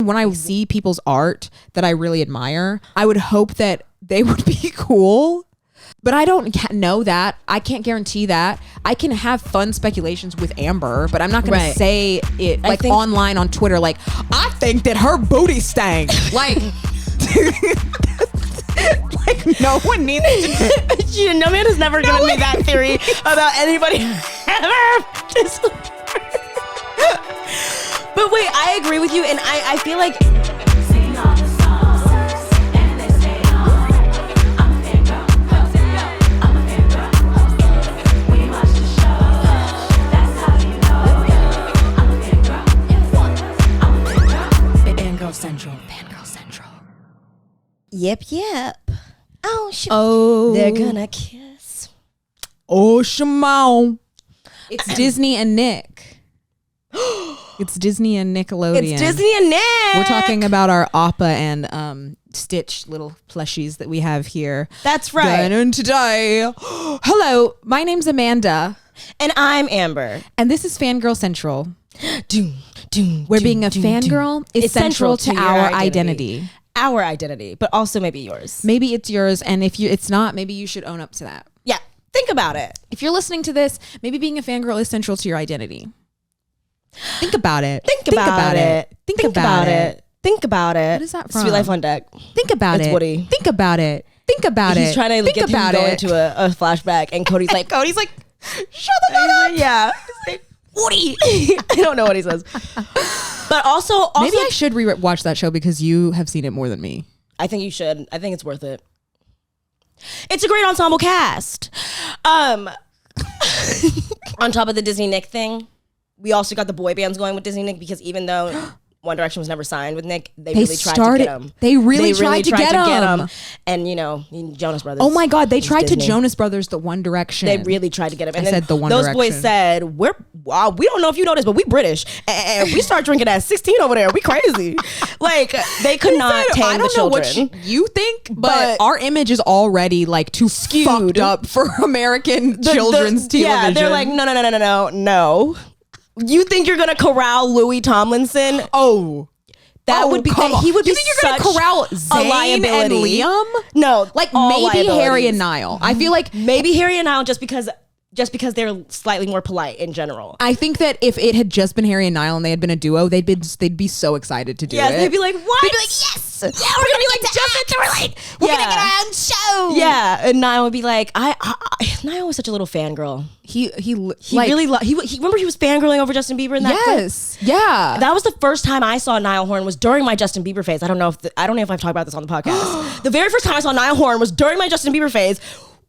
when I see people's art that I really admire, I would hope that they would be cool. But I don't know that. I can't guarantee that. I can have fun speculations with Amber, but I'm not going to say it like online on Twitter. Like, I think that her booty stank. Like, like no one needs to. No man has never given me that theory about anybody ever. But wait, I agree with you, and I feel like. Fangirl Central. Yep. Oh, they're gonna kiss. Oh, Shimon. It's Disney and Nick. It's Disney and Nickelodeon. It's Disney and Nick. We're talking about our Appa and Stitch little plushies that we have here. That's right. And today, hello, my name's Amanda. And I'm Amber. And this is Fangirl Central. Where being a fangirl is central to our identity. Our identity, but also maybe yours. Maybe it's yours, and if it's not, maybe you should own up to that. Yeah, think about it. If you're listening to this, maybe being a fangirl is central to your identity. Think about it. Think about it. Think about it. Think about it. What is that from? Sweet Life on Deck. Think about it. It's Woody. Think about it. Think about it. He's trying to get him to go into a flashback, and Cody's like, shut the fuck up. Yeah. Woody. I don't know what he says. But also maybe I should watch that show because you have seen it more than me. I think you should. I think it's worth it. It's a great ensemble cast. On top of the Disney Nick thing, we also got the boy bands going with Disney Nick because even though One Direction was never signed with Nick, they really tried to get him. They really tried to get him. And Jonas Brothers. Oh my God, they tried to Jonas Brothers the One Direction. They really tried to get him. And I said the One Direction. Direction. Those boys said, we don't know if you know this, but we British. And we start drinking at 16 over there. We crazy. Like, they could not tame the children. I don't know what you think, but our image is already like too skewed fucked up for American children's television. Yeah, they're like, no. You think you're gonna corral Louis Tomlinson? Oh, that would be. He would be. You think you're gonna corral Zayn and Liam? No, like maybe Harry and Niall. I feel like maybe Harry and Niall just because they're slightly more polite in general. I think that if it had just been Harry and Niall and they had been a duo, they'd be so excited to do it. Yeah, they'd be like, what? They'd be like, yes. Yeah, we're gonna be like Justin Timberlake. We're gonna get our own show. Yeah, and Niall would be like, Niall was such a little fangirl. He remember he was fangirling over Justin Bieber in that clip? Yeah. That was the first time I saw Niall Horan was during my Justin Bieber phase. I don't know if I've talked about this on the podcast. The very first time I saw Niall Horan was during my Justin Bieber phase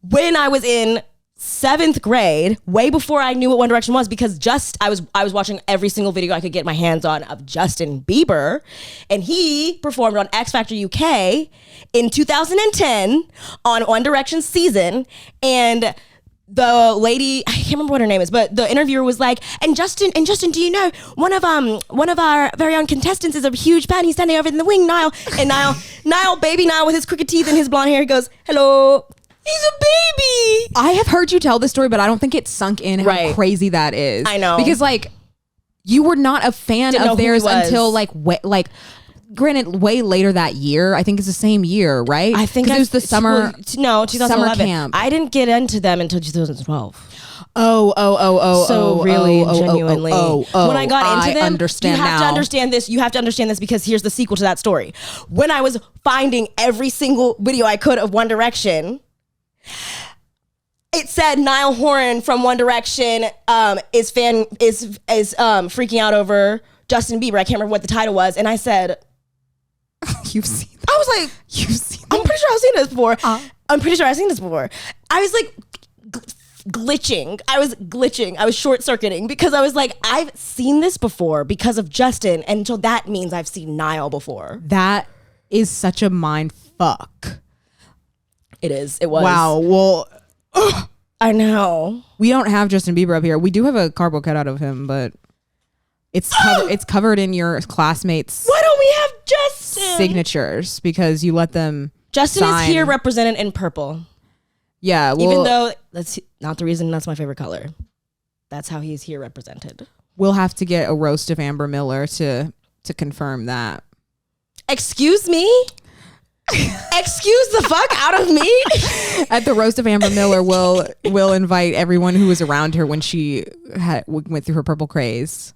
when I was in 7th grade, way before I knew what One Direction was, because I was watching every single video I could get my hands on of Justin Bieber, and he performed on X Factor UK in 2010 on One Direction's season, and the lady, I can't remember what her name is, but the interviewer was like, and Justin, do you know one of our very own contestants is a huge fan. He's standing over in the wing, Niall. And Niall, baby Niall with his crooked teeth and his blonde hair, goes, hello. He's a baby. I have heard you tell this story, but I don't think it sunk in how crazy that is. I know. Because like you were not a fan of theirs until granted way later that year. I think it's the same year, right? I think it was the summer 2011 summer camp. I didn't get into them until 2012. So really, genuinely. When I got into them, understand you have to understand this. You have to understand this because here's the sequel to that story. When I was finding every single video I could of One Direction, it said Niall Horan from One Direction is freaking out over Justin Bieber. I can't remember what the title was, and I said, "You've seen that?" I was like, "You've seen that?" I'm pretty sure I've seen this before. I'm pretty sure I've seen this before. I was like glitching. I was short circuiting because I was like, I've seen this before because of Justin, and so that means I've seen Niall before. That is such a mind fuck. It is. It was. Wow. Well, I know. We don't have Justin Bieber up here. We do have a cardboard cutout of him, but it's covered in your classmates' Why don't we have Justin signatures because you let them Justin sign. is here represented in purple. Yeah. Well, even though that's not the reason that's my favorite color. That's how he's here represented. We'll have to get a roast of Amber Miller to confirm that. Excuse me? Excuse the fuck out of me? At the roast of Amber Miller, we'll invite everyone who was around her when she went through her purple craze.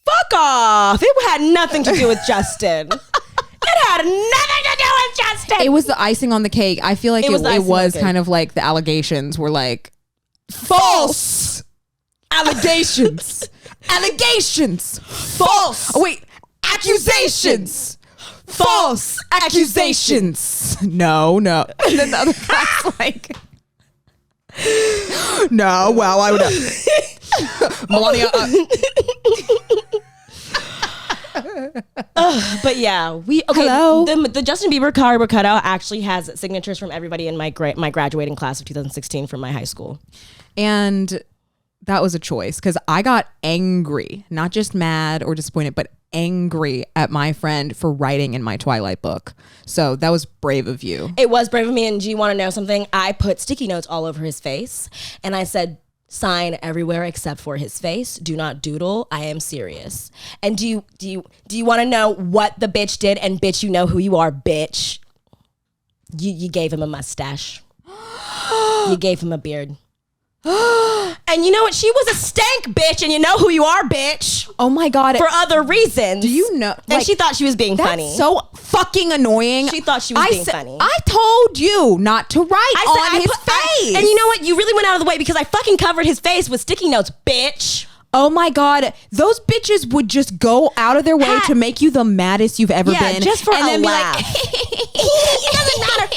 Fuck off. It had nothing to do with Justin. It had nothing to do with Justin. It was the icing on the cake. I feel like it was kind of like the allegations were like false allegations. Allegations. False. Oh, wait. Accusations. False accusations. No. And then the other guy's like, no, well, I would Melania. But yeah, Hello? The Justin Bieber cardboard cutout actually has signatures from everybody in my graduating class of 2016 from my high school. And that was a choice because I got angry, not just mad or disappointed, but angry at my friend for writing in my Twilight book. So that was brave of you. It was brave of me. And do you want to know something? I put sticky notes all over his face and I said, sign everywhere except for his face. Do not doodle. I am serious. And do you want to know what the bitch did? And bitch, you know who you are, bitch. You gave him a mustache. You gave him a beard. And you know what? She was a stank bitch, and you know who you are, bitch. Oh my God. For other reasons. Do you know? And she thought she was being that's funny. So fucking annoying. She thought she was being funny. I told you not to write on his face. And you know what? You really went out of the way because I fucking covered his face with sticky notes, bitch. Oh my God. Those bitches would just go out of their way to make you the maddest you've ever been. Just for and a then be laugh. like, it doesn't matter.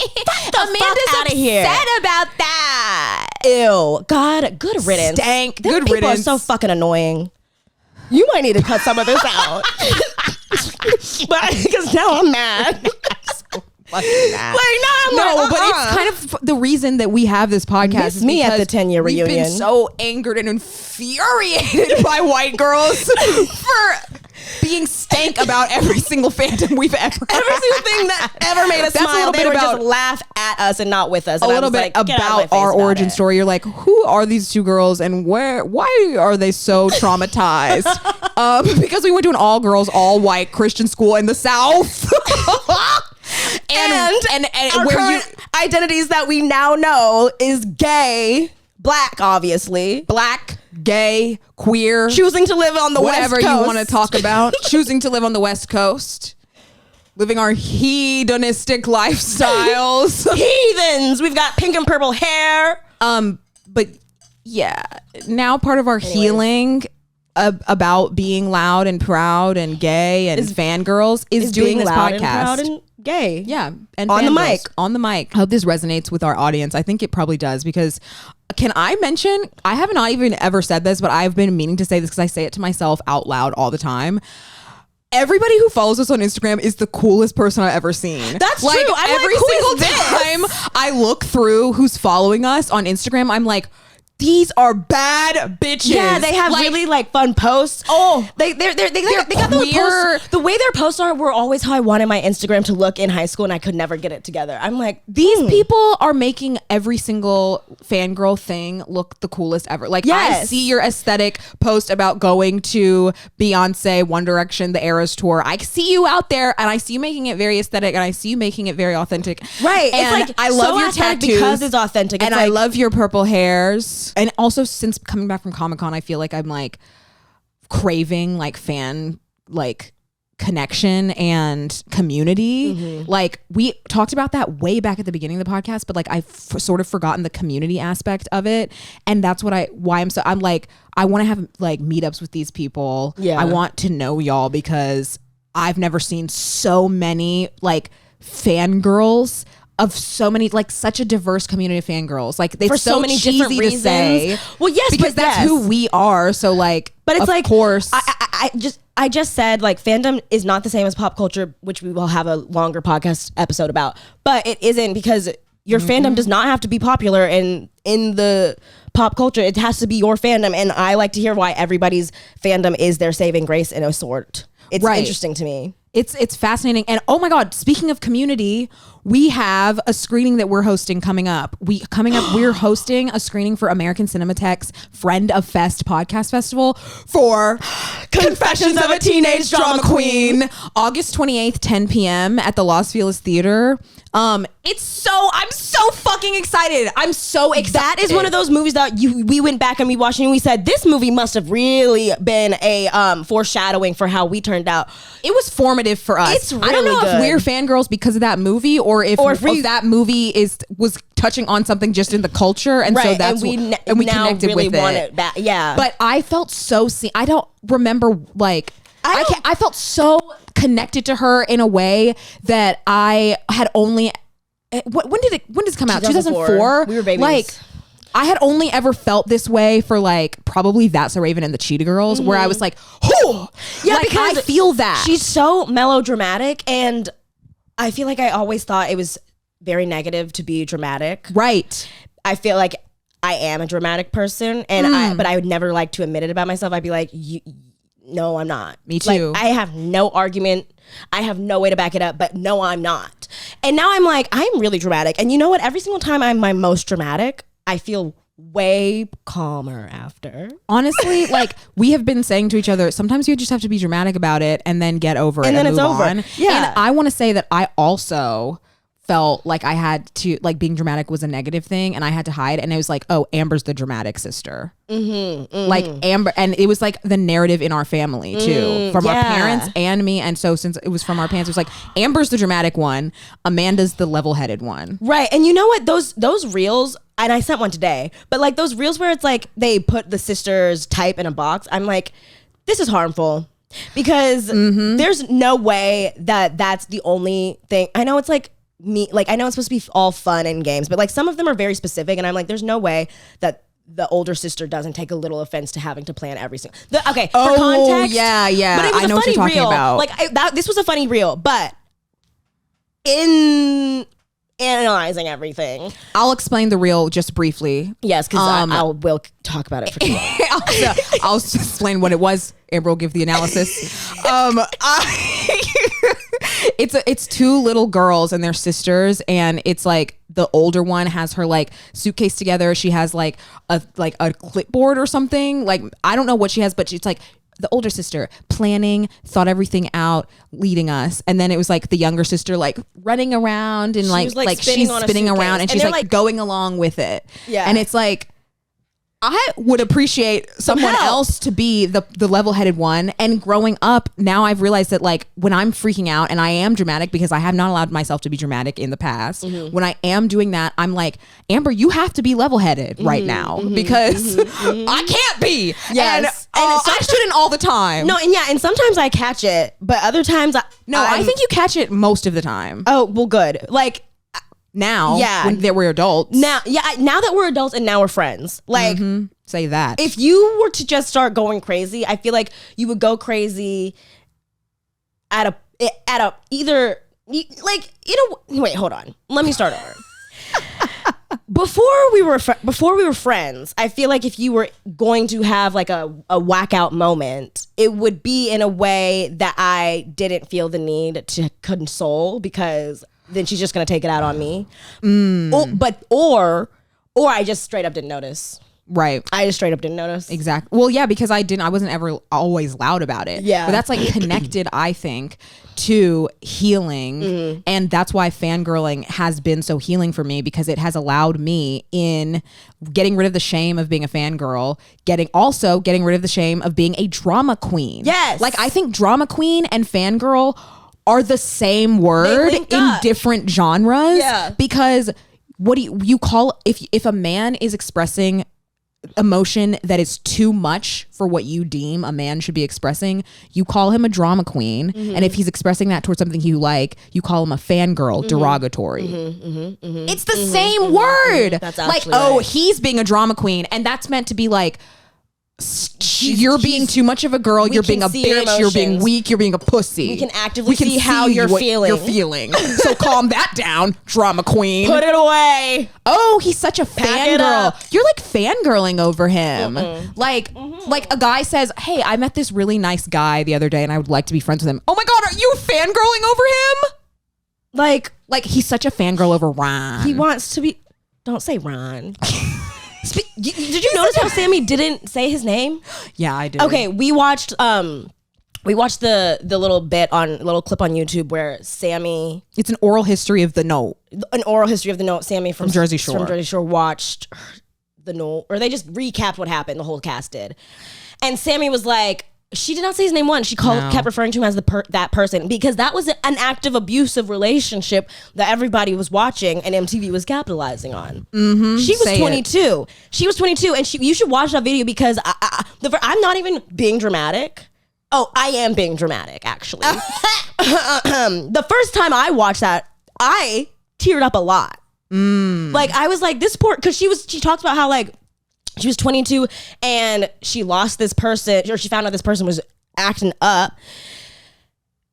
Fuck the Amanda's fuck out of here. upset about that. Ew. God, good riddance. Stank. Them Good people riddance. are so fucking annoying. You might need to cut some of this out. But because now I'm mad. But it's kind of the reason that we have this podcast. Miss me at the 10-year we've reunion. been so angered and infuriated by white girls for being stank about every single fandom we've ever had. Every single thing that ever made us smile, they would just laugh at us and not with us. And a little bit about our origin story. You're like, who are these two girls and why are they so traumatized? Because we went to an all girls, all white Christian school in the South. And our current identities that we now know is gay, black, obviously. Black, gay, queer. Choosing to live on the West Coast. Whatever you want to talk about. Choosing to live on the West Coast. Living our hedonistic lifestyles. Heathens. We've got pink and purple hair. But yeah, now part of our healing about being loud and proud and gay and fangirls is doing this loud podcast. And proud and gay. Yeah. And on the fangirls. mic. On the mic. I hope this resonates with our audience. I think it probably does because can I mention, I have not even ever said this, but I've been meaning to say this because I say it to myself out loud all the time. Everybody who follows us on Instagram is the coolest person I've ever seen. That's like, true. I'm every like, single time I look through who's following us on Instagram, I'm like, these are bad bitches. Yeah, they have really fun posts. Oh, they got those posts. The way their posts were always how I wanted my Instagram to look in high school, and I could never get it together. I'm like, these people are making every single fangirl thing look the coolest ever. Like, I see your aesthetic post about going to Beyonce, One Direction, the Eras tour. I see you out there, and I see you making it very aesthetic, and I see you making it very authentic. Right. And it's like I love so your tattoos because it's authentic. And I love your purple hairs. And also, since coming back from Comic-Con, I feel like I'm like craving like fan like connection and community. Mm-hmm. Like we talked about that way back at the beginning of the podcast, but like I've sort of forgotten the community aspect of it. And that's what I'm like, I want to have like meetups with these people. Yeah. I want to know y'all because I've never seen so many like fangirls of so many, like such a diverse community of fangirls. Like they for so many cheesy different reasons. to say. Well, yes, because that's who we are. So like, but it's of course. I just said like fandom is not the same as pop culture, which we will have a longer podcast episode about. But it isn't because your fandom does not have to be popular in the pop culture. It has to be your fandom, and I like to hear why everybody's fandom is their saving grace in a sort. It's interesting to me. It's fascinating. And oh my God, speaking of community, we have a screening that we're hosting coming up. We're hosting a screening for American Cinematheque's Friend of Fest podcast festival for Confessions of a Teenage Drama Queen, August 28th, 10 p.m. at the Los Feliz Theater. I'm so fucking excited. I'm so excited. That is one of those movies that we went back and we watched and we said, this movie must have really been a foreshadowing for how we turned out. It was formative for us. It's really I don't know good. if we're fangirls because of that movie or if that movie was touching on something just in the culture, and so that's and we now connected really with want it. Back. Yeah, but I felt so I don't remember like I felt so connected to her in a way that I had only. When did it come out? 2004. We were babies. Like, I had only ever felt this way for like probably That's a Raven and the Cheetah Girls, where I was like, oh, yeah, like, because I feel that she's so melodramatic, and I feel like I always thought it was very negative to be dramatic. Right. I feel like I am a dramatic person, and but I would never like to admit it about myself. I'd be like, no, I'm not. Me too. Like, I have no argument. I have no way to back it up, but no, I'm not. And now I'm like, I'm really dramatic. And you know what? Every single time I'm my most dramatic, I feel way calmer after. Honestly, like we have been saying to each other, sometimes you just have to be dramatic about it and then get over it and then it's over. On. Yeah. And I want to say that I also felt like I had to, like, being dramatic was a negative thing and I had to hide, and it was like, oh, Amber's the dramatic sister. Like Amber, and it was like the narrative in our family too, from our parents and me. And so since it was from our parents, it was like Amber's the dramatic one, Amanda's the level-headed one. Right. And you know what, those reels, and I sent one today, but like those reels where it's like they put the sisters type in a box, I'm like, this is harmful. Because there's no way that that's the only thing. I know it's like I know it's supposed to be all fun and games, but like some of them are very specific, and I'm like, there's no way that the older sister doesn't take a little offense to having to plan every single. For context. Yeah. But it was I know what you're talking reel. about. Like this was a funny reel, but in analyzing everything, I'll explain the reel just briefly. Yes, because I will talk about it for too long. I'll explain what it was. Amber will give the analysis. It's two little girls and they're sisters, and it's like the older one has her like suitcase together. She has like a clipboard or something. Like, I don't know what she has, but it's like the older sister planning, thought everything out, leading us, and then it was like the younger sister like running around and like she's spinning around and she's like going along with it. Yeah, and it's like, I would appreciate someone else to be the level-headed one. And growing up, now I've realized that like when I'm freaking out and I am dramatic, because I have not allowed myself to be dramatic in the past, when I am doing that, I'm like, Amber, you have to be level-headed right now, because I can't be. Yes. And I shouldn't all the time. No, and sometimes I catch it, but other times I think you catch it most of the time. Oh, well, good. Like, now, that we're adults. Now that we're adults and now we're friends. Like, say that. If you were to just start going crazy, I feel like you would go crazy at a either like, you know. Wait, hold on. Let me start over. Before we were friends, I feel like if you were going to have like a whack out moment, it would be in a way that I didn't feel the need to console, because then she's just gonna take it out on me. Or I just straight up didn't notice. Right. I just straight up didn't notice. Exactly. Well, yeah, because I wasn't ever always loud about it. Yeah. But that's like connected, I think, to healing. And that's why fangirling has been so healing for me, because it has allowed me in getting rid of the shame of being a fangirl, getting rid of the shame of being a drama queen. Yes. Like, I think drama queen and fangirl are the same word in different genres. Yeah. Because what do you call, if a man is expressing emotion that is too much for what you deem a man should be expressing, you call him a drama queen. And if he's expressing that towards something you like, you call him a fangirl, derogatory. It's the same word. That's like, right. He's being a drama queen, and that's meant to be like, you're being too much of a girl, you're being a bitch, you're being weak, you're being a pussy. We can actively see how you're feeling. So calm that down, drama queen. Put it away. Oh, he's such a fangirl. You're like fangirling over him. Like a guy says, hey, I met this really nice guy the other day and I would like to be friends with him. Oh my God, are you fangirling over him? Like he's such a fangirl over Ron. he wants to be. Don't say Ron. Did you notice how Sammy didn't say his name? Yeah, I did. Okay, we watched the little clip on YouTube where Sammy, it's an oral history of the note. an oral history of the note. Sammy from Jersey Shore. From Jersey Shore watched the note, or they just recapped what happened. The whole cast did, and Sammy was like, she did not say his name once. She kept referring to him as that person because that was an active abusive relationship that everybody was watching and MTV was capitalizing on. Mm-hmm. She was 22. She was 22, and you should watch that video because I'm not even being dramatic. Oh, I am being dramatic, actually. The first time I watched that, I teared up a lot. Like, I was like, this poor, because she talked about how, like, she was 22 and she lost this person, or she found out this person was acting up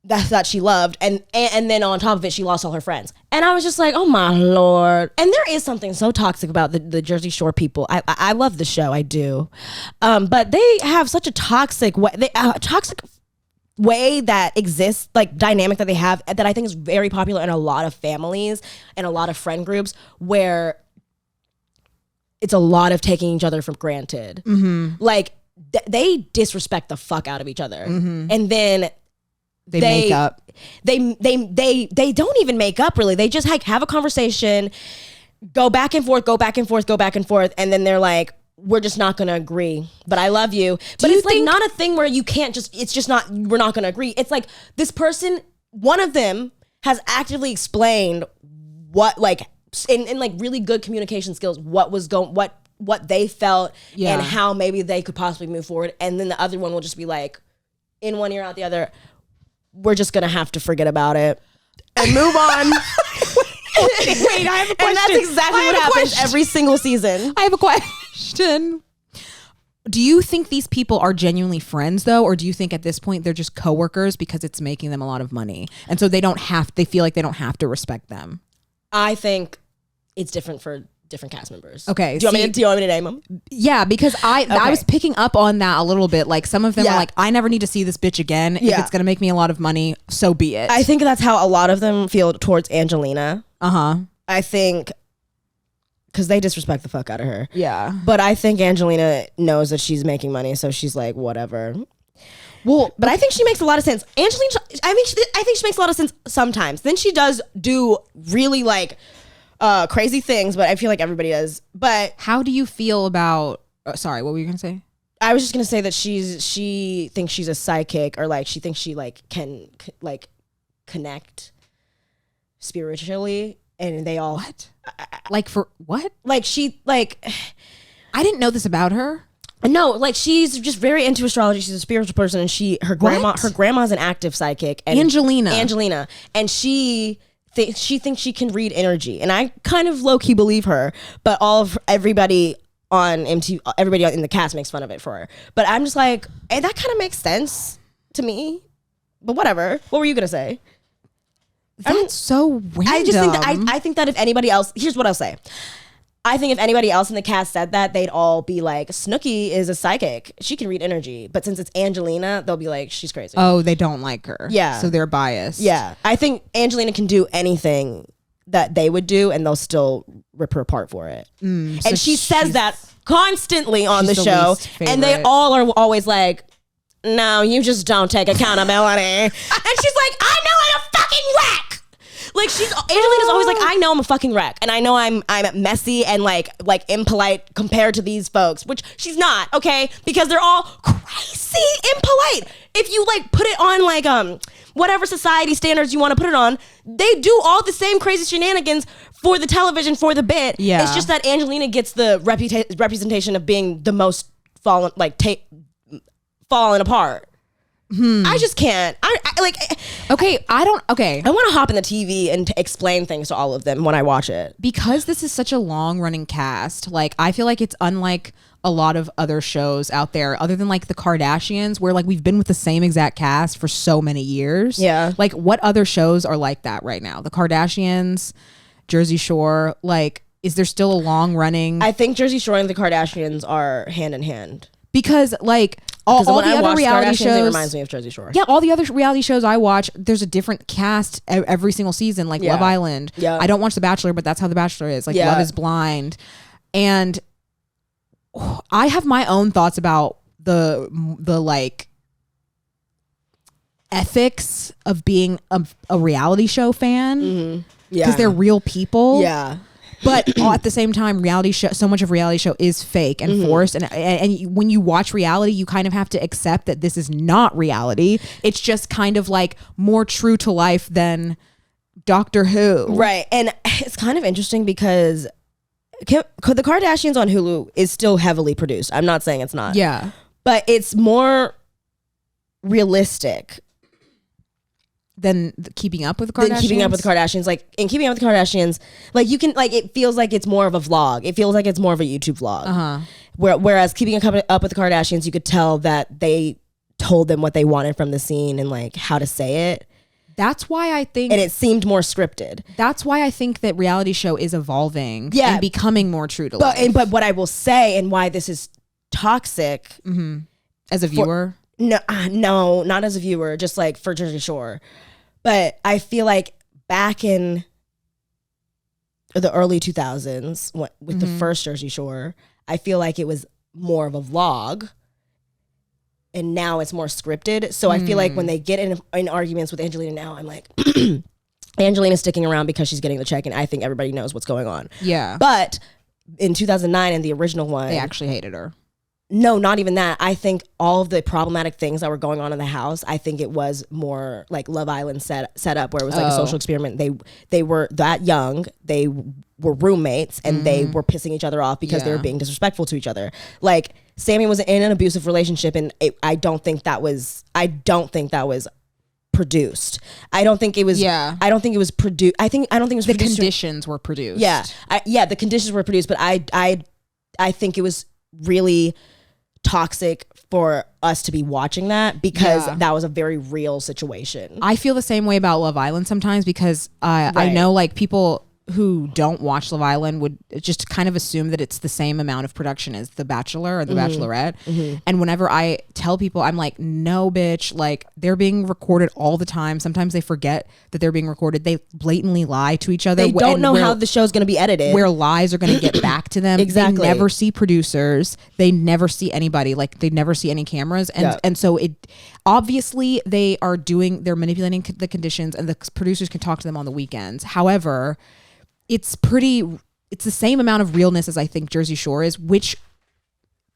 that she loved. And then on top of it, she lost all her friends. And I was just like, oh my Lord. And there is something so toxic about the Jersey Shore people. I love the show, I do. But they have such a toxic way that exists, like dynamic that they have, that I think is very popular in a lot of families and a lot of friend groups where it's a lot of taking each other for granted. Mm-hmm. Like they disrespect the fuck out of each other. Mm-hmm. And then they make up. They don't even make up really. They just like have a conversation, go back and forth. And then they're like, we're just not going to agree, but I love you. But it's like not a thing where you can't it's just not, we're not going to agree. It's like this person, one of them has actively explained what, like, in like really good communication skills, what they felt and how maybe they could possibly move forward. And then the other one will just be like, in one ear out the other, we're just going to have to forget about it and move on. Wait, I have a question. And that's exactly what happens every single season. I have a question. Do you think these people are genuinely friends though? Or do you think at this point they're just coworkers because it's making them a lot of money? And so they feel like they don't have to respect them. I think it's different for different cast members. Okay. Do you want me to name them? Yeah, because I was picking up on that a little bit. Like some of them are like, I never need to see this bitch again. If it's going to make me a lot of money, so be it. I think that's how a lot of them feel towards Angelina. Uh-huh. I think because they disrespect the fuck out of her. Yeah. But I think Angelina knows that she's making money, so she's like, whatever. Well, but I think she makes a lot of sense. Angelina, I think she makes a lot of sense sometimes. Then she does do really like crazy things, but I feel like everybody does. But how do you feel about? Sorry, what were you gonna say? I was just gonna say that she thinks she's a psychic, or like she thinks she like can like connect spiritually, and they all like for what? Like she like I didn't know this about her. No, like she's just very into astrology. She's a spiritual person, and her grandma's an active psychic. And Angelina, and she thinks she can read energy, and I kind of low key believe her. But everybody on MTV, everybody in the cast makes fun of it for her. But I'm just like, hey, that kind of makes sense to me. But whatever. What were you gonna say? That's so random. I just think I think that if anybody else, here's what I'll say. I think if anybody else in the cast said that, they'd all be like, Snooki is a psychic. She can read energy. But since it's Angelina, they'll be like, she's crazy. Oh, they don't like her. Yeah. So they're biased. Yeah. I think Angelina can do anything that they would do, and they'll still rip her apart for it. So and she says that constantly on the show. And they all are always like, no, you just don't take accountability. And she's like, I know I'm a fucking wreck. Like Angelina's always like, I know I'm a fucking wreck, and I know I'm messy and like impolite compared to these folks, which she's not, okay? Because they're all crazy impolite. If you like put it on like whatever society standards you want to put it on, they do all the same crazy shenanigans for the television, for the bit. Yeah. It's just that Angelina gets the representation of being the most fallen apart. I just can't. I like. Okay, I want to hop in the TV and explain things to all of them when I watch it. Because this is such a long running cast, like I feel like it's unlike a lot of other shows out there, other than like the Kardashians, where like we've been with the same exact cast for so many years. Yeah. Like what other shows are like that right now? The Kardashians, Jersey Shore. Like, is there still a long running? I think Jersey Shore and the Kardashians are hand in hand. Because like all when the I other watch reality Kardashians, shows, it reminds me of Jersey Shore. Yeah, all the other reality shows I watch, there's a different cast every single season, like Love Island. Yeah. I don't watch The Bachelor, but that's how The Bachelor is. Like Love is Blind. And I have my own thoughts about the like ethics of being a reality show fan. Mm-hmm. Because they're real people. Yeah. But at the same time, so much of reality show is fake and forced. And when you watch reality, you kind of have to accept that this is not reality. It's just kind of like more true to life than Doctor Who. Right. And it's kind of interesting because the Kardashians on Hulu is still heavily produced. I'm not saying it's not. Yeah. But it's more realistic than Keeping Up with the Kardashians. Like in Keeping Up with the Kardashians, like you can like it feels like it's more of a vlog. It feels like it's more of a YouTube vlog. Whereas Keeping Up with the Kardashians, you could tell that they told them what they wanted from the scene and like how to say it. That's why I think, and it seemed more scripted. That's why I think that reality show is evolving and becoming more true to life. But what I will say and why this is toxic as a viewer. No, not as a viewer, just like for Jersey Shore. But I feel like back in the early 2000s with the first Jersey Shore, I feel like it was more of a vlog. And now it's more scripted. So I feel like when they get in arguments with Angelina now, I'm like, Angelina's sticking around because she's getting the check and I think everybody knows what's going on. Yeah. But in 2009 in the original one, they actually hated her. No, not even that. I think all of the problematic things that were going on in the house, I think it was more like Love Island set up where it was like a social experiment. They were that young. They were roommates and they were pissing each other off because they were being disrespectful to each other. Like Sammy was in an abusive relationship and I don't think that was produced. I don't think it was. Yeah. I don't think it was produced. I don't think it was. The conditions were produced. Yeah. The conditions were produced, but I think it was really toxic for us to be watching that because that was a very real situation. I feel the same way about Love Island sometimes because I know like people who don't watch Love Island would just kind of assume that it's the same amount of production as The Bachelor or The Bachelorette. And whenever I tell people, I'm like, no, bitch, like they're being recorded all the time. Sometimes they forget that they're being recorded. They blatantly lie to each other. They don't know how the show's going to be edited. Where lies are going to get back to them. Exactly. They never see producers. They never see anybody. Like they never see any cameras. And so it obviously they're manipulating the conditions and the producers can talk to them on the weekends. However, it's the same amount of realness as I think Jersey Shore is, which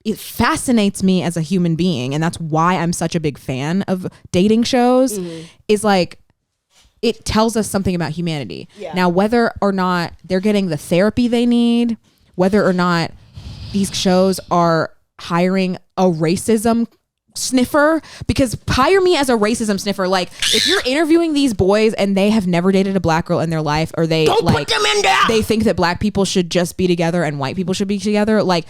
it fascinates me as a human being. And that's why I'm such a big fan of dating shows is like, it tells us something about humanity. Yeah. Now, whether or not they're getting the therapy they need, whether or not these shows are hiring a racism sniffer, because hire me as a racism sniffer. Like if you're interviewing these boys and they have never dated a black girl in their life, or they they think that black people should just be together and white people should be together, like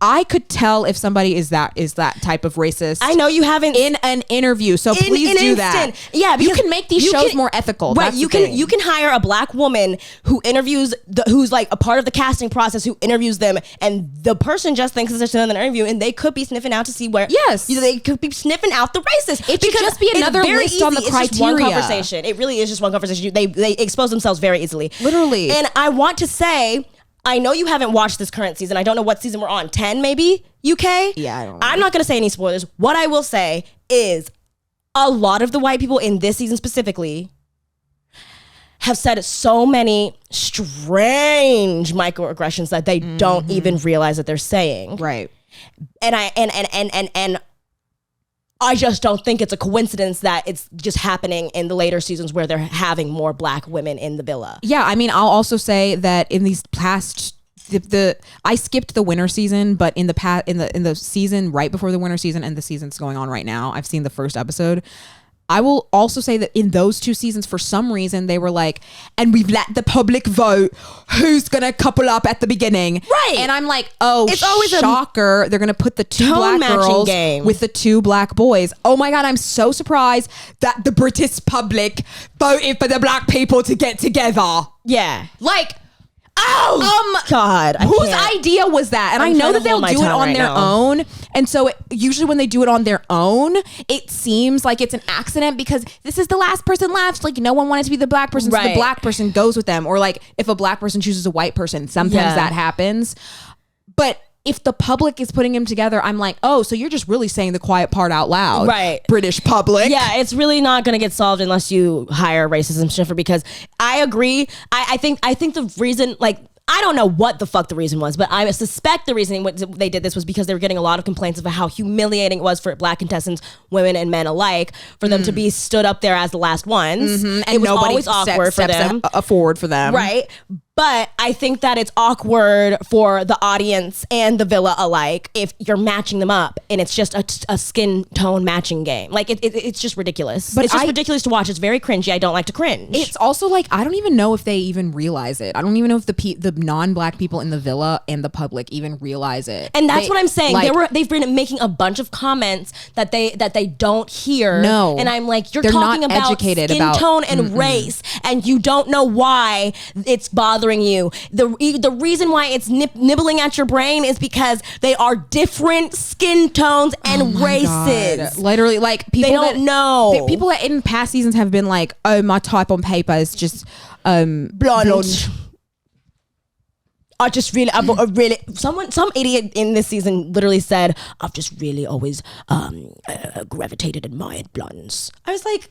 I could tell if somebody is that type of racist. I know you haven't in an interview, so please do that. Yeah, you can make these shows more ethical. Right, you can hire a black woman who interviews who's like a part of the casting process, who interviews them, and the person just thinks it's another interview, and they could be sniffing out to see where. Yes, they could be sniffing out the racist. It should just be another list on the criteria. It's just one conversation. It really is just one conversation. They expose themselves very easily, literally. And I want to say, I know you haven't watched this current season. I don't know what season we're on. 10 maybe? UK? Yeah, I don't know. I'm not going to say any spoilers. What I will say is a lot of the white people in this season specifically have said so many strange microaggressions that they don't even realize that they're saying. Right. And I just don't think it's a coincidence that it's just happening in the later seasons where they're having more black women in the villa. Yeah, I mean, I'll also say that in these past I skipped the winter season, but in the season right before the winter season and the season's going on right now, I've seen the first episode. I will also say that in those two seasons, for some reason, they were like, and we've let the public vote who's going to couple up at the beginning. Right. And I'm like, oh, it's always shocker. They're going to put the two black girls game with the two black boys. Oh my God, I'm so surprised that the British public voted for the black people to get together. Yeah. Like, God. Whose idea was that? And I know that they'll do it on their own. And so usually when they do it on their own, it seems like it's an accident because this is the last person left. Like no one wanted to be the black person. So the black person goes with them. Or like if a black person chooses a white person, sometimes that happens. But if the public is putting them together, I'm like, oh, so you're just really saying the quiet part out loud. Right. British public. Yeah, it's really not going to get solved unless you hire a racism sniffer because I agree. I think the reason, like, I don't know what the fuck the reason was, but I suspect the reason they did this was because they were getting a lot of complaints about how humiliating it was for black contestants, women and men alike, for them to be stood up there as the last ones. And it was nobody always awkward for them. Forward for them. Right. But I think that it's awkward for the audience and the villa alike if you're matching them up and it's just a skin tone matching game. Like it's just ridiculous. But it's just ridiculous to watch. It's very cringy. I don't like to cringe. It's also like I don't even know if they even realize it. I don't even know if the non-black people in the villa and the public even realize it. And that's what I'm saying. Like, they've been making a bunch of comments that they don't hear. No, and I'm like, you're talking about skin tone and race, and you don't know why it's bothering you. The reason why it's nibbling at your brain is because they are different skin tones and races. God. Literally, like people they don't know. People that in past seasons have been like, oh, my type on paper is just blonde. Some idiot in this season literally said, I've just really always gravitated, admired blondes. I was like,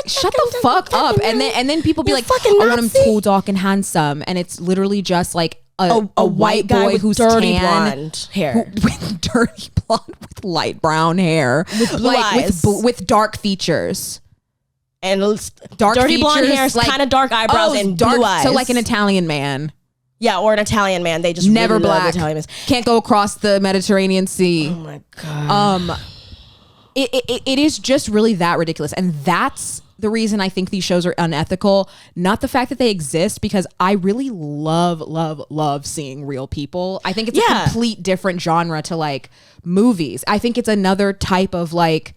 shut the fuck up. And then people be like, I want him tall, dark, and handsome. And it's literally just like a white guy with who's dirty tan, blonde hair. with dirty blonde, with light brown hair. With blue eyes. With dark features. And dark dirty features, blonde hair, like, kind of dark eyebrows and dark, blue eyes. So like an Italian man. Yeah, or an Italian man. They just never really black. Italian Can't go across the Mediterranean Sea. Oh my God. It is just really that ridiculous. And that's the reason I think these shows are unethical. Not the fact that they exist, because I really love seeing real people. I think it's a complete different genre to like movies. I think it's another type of like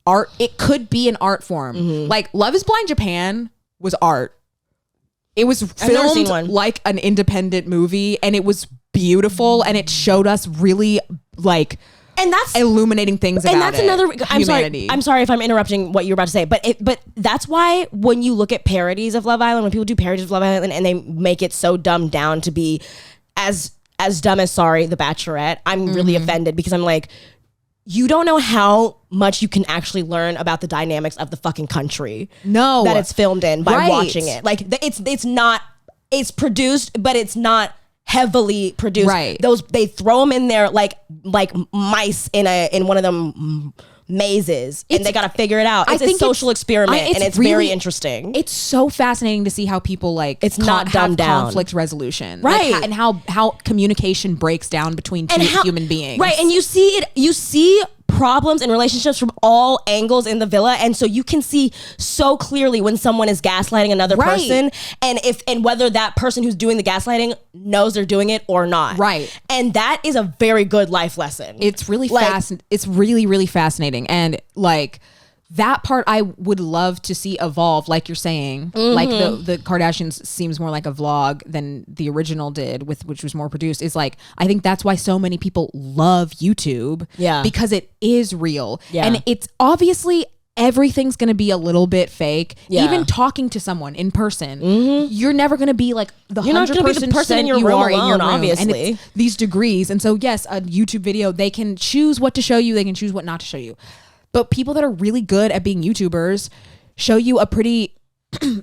art. It could be an art form. Mm-hmm. Like Love is Blind Japan was art. It was filmed like an independent movie, and it was beautiful, and it showed us really like, and that's illuminating things about that's another humanity. I'm sorry if I'm interrupting what you're about to say, but that's why when you look at parodies of Love Island, when people do parodies of Love Island and they make it so dumbed down to be as dumb as The Bachelorette, I'm really offended, because I'm like, you don't know how much you can actually learn about the dynamics of the fucking country that it's filmed in by watching it. Like it's produced, but it's not heavily produced. Right. They throw them in there like mice in one of them mazes, and they got to figure it out. It's a social experiment, and it's really, very interesting. It's so fascinating to see how people like not dumbed down conflict resolution, right? Like, and how communication breaks down between two human beings, right? And you see problems in relationships from all angles in the villa, and so you can see so clearly when someone is gaslighting another person, and whether that person who's doing the gaslighting knows they're doing it or not, right? And that is a very good life lesson. It's really it's really fascinating, and like that part I would love to see evolve, like you're saying. Like the Kardashians seems more like a vlog than the original did, which was more produced. Is like, I think that's why so many people love YouTube, because it is real, and it's obviously everything's gonna be a little bit fake. Even talking to someone in person, you're never gonna be like the 100% person in your room alone, obviously. And it's these degrees, and so yes, a YouTube video, they can choose what to show you, they can choose what not to show you. But people that are really good at being YouTubers show you a pretty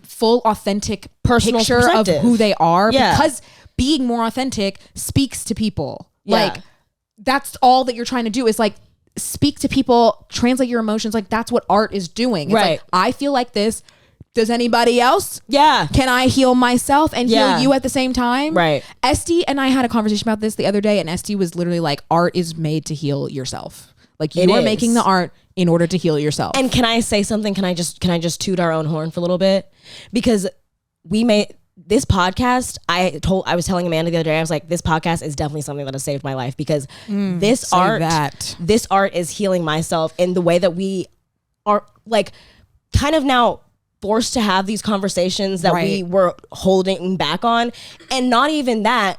full, authentic personal picture of who they are, because being more authentic speaks to people. Like, that's all that you're trying to do, is like speak to people, translate your emotions. Like, that's what art is doing. It's like, I feel like this. Does anybody else? Can I heal myself and heal you at the same time? Right. Esty and I had a conversation about this the other day, and Esty was literally like, art is made to heal yourself. Like, you are making the art in order to heal yourself. And can I say something? Can I just toot our own horn for a little bit? Because we made this podcast. I was telling Amanda the other day, I was like, this podcast is definitely something that has saved my life, because this art is healing myself in the way that we are like kind of now forced to have these conversations that we were holding back on. And not even that,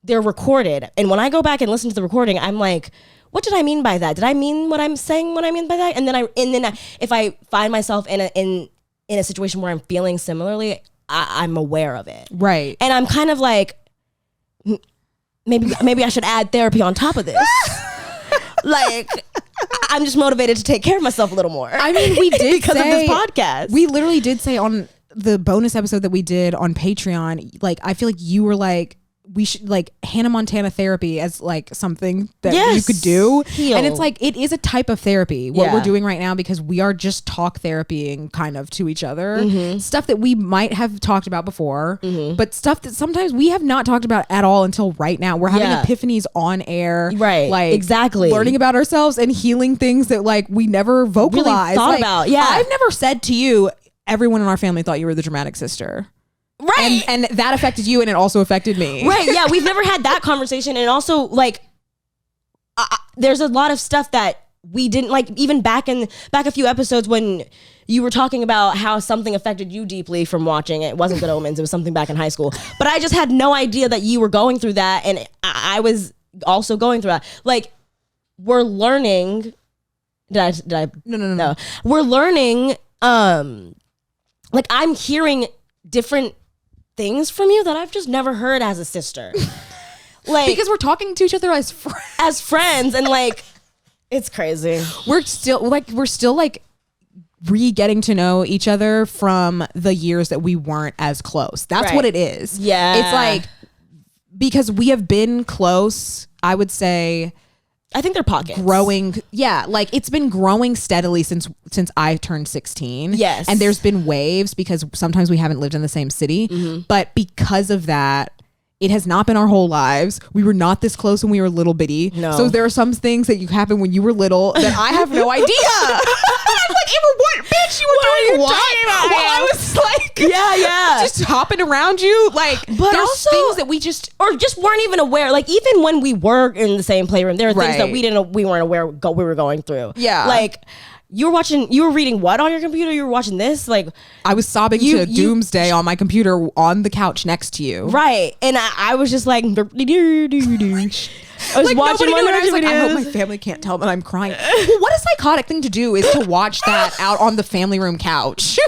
they're recorded. And when I go back and listen to the recording, I'm like, what did I mean by that? Did I mean what I'm saying when I mean by that? And then if I find myself in a situation where I'm feeling similarly, I'm aware of it. Right. And I'm kind of like, maybe I should add therapy on top of this. Like, I'm just motivated to take care of myself a little more. I mean, we did because of this podcast. We literally did say on the bonus episode that we did on Patreon, like, I feel like you were like, we should like Hannah Montana therapy as like something that you could do. Heal. And it's like, it is a type of therapy, what we're doing right now, because we are just talk therapying kind of to each other. Stuff that we might have talked about before, but stuff that sometimes we have not talked about at all until right now. We're having epiphanies on air. Right. Like exactly. Learning about ourselves and healing things that like we never vocalized. Really thought like, about. Yeah. I've never said to you, everyone in our family thought you were the dramatic sister. Right. And that affected you and it also affected me. Right. Yeah. We've never had that conversation. And also like, there's a lot of stuff that we didn't like, even back a few episodes when you were talking about how something affected you deeply from watching it. It wasn't Good Omens. It was something back in high school. But I just had no idea that you were going through that. And I was also going through that. Like, we're learning. Did I? No. We're learning. Like, I'm hearing different things from you that I've just never heard as a sister. Like, because we're talking to each other as friends, and like, it's crazy. We're still like re-getting to know each other from the years that we weren't as close. That's what it is. Yeah. It's like, because we have been close, I would say, I think they're pockets. Growing. Yeah. Like, it's been growing steadily since I turned 16. Yes. And there's been waves because sometimes we haven't lived in the same city. But because of that, it has not been our whole lives. We were not this close when we were little bitty. No. So there are some things that you happen when you were little that I have no idea. I'm like, Amber, what? Bitch, you were doing what? Well, I was like, just hopping around you. Like, but there's also things that we just weren't even aware. Like, even when we were in the same playroom, there are things that we weren't aware we were going through. Yeah. Like, you were reading what on your computer? You were watching this? Like, I was sobbing to Doomsday on my computer on the couch next to you. Right. And I was just like, I was like, watching one of I was like, I hope my videos. family can't tell that I'm crying. Well, what a psychotic thing to do is to watch that out on the family room couch.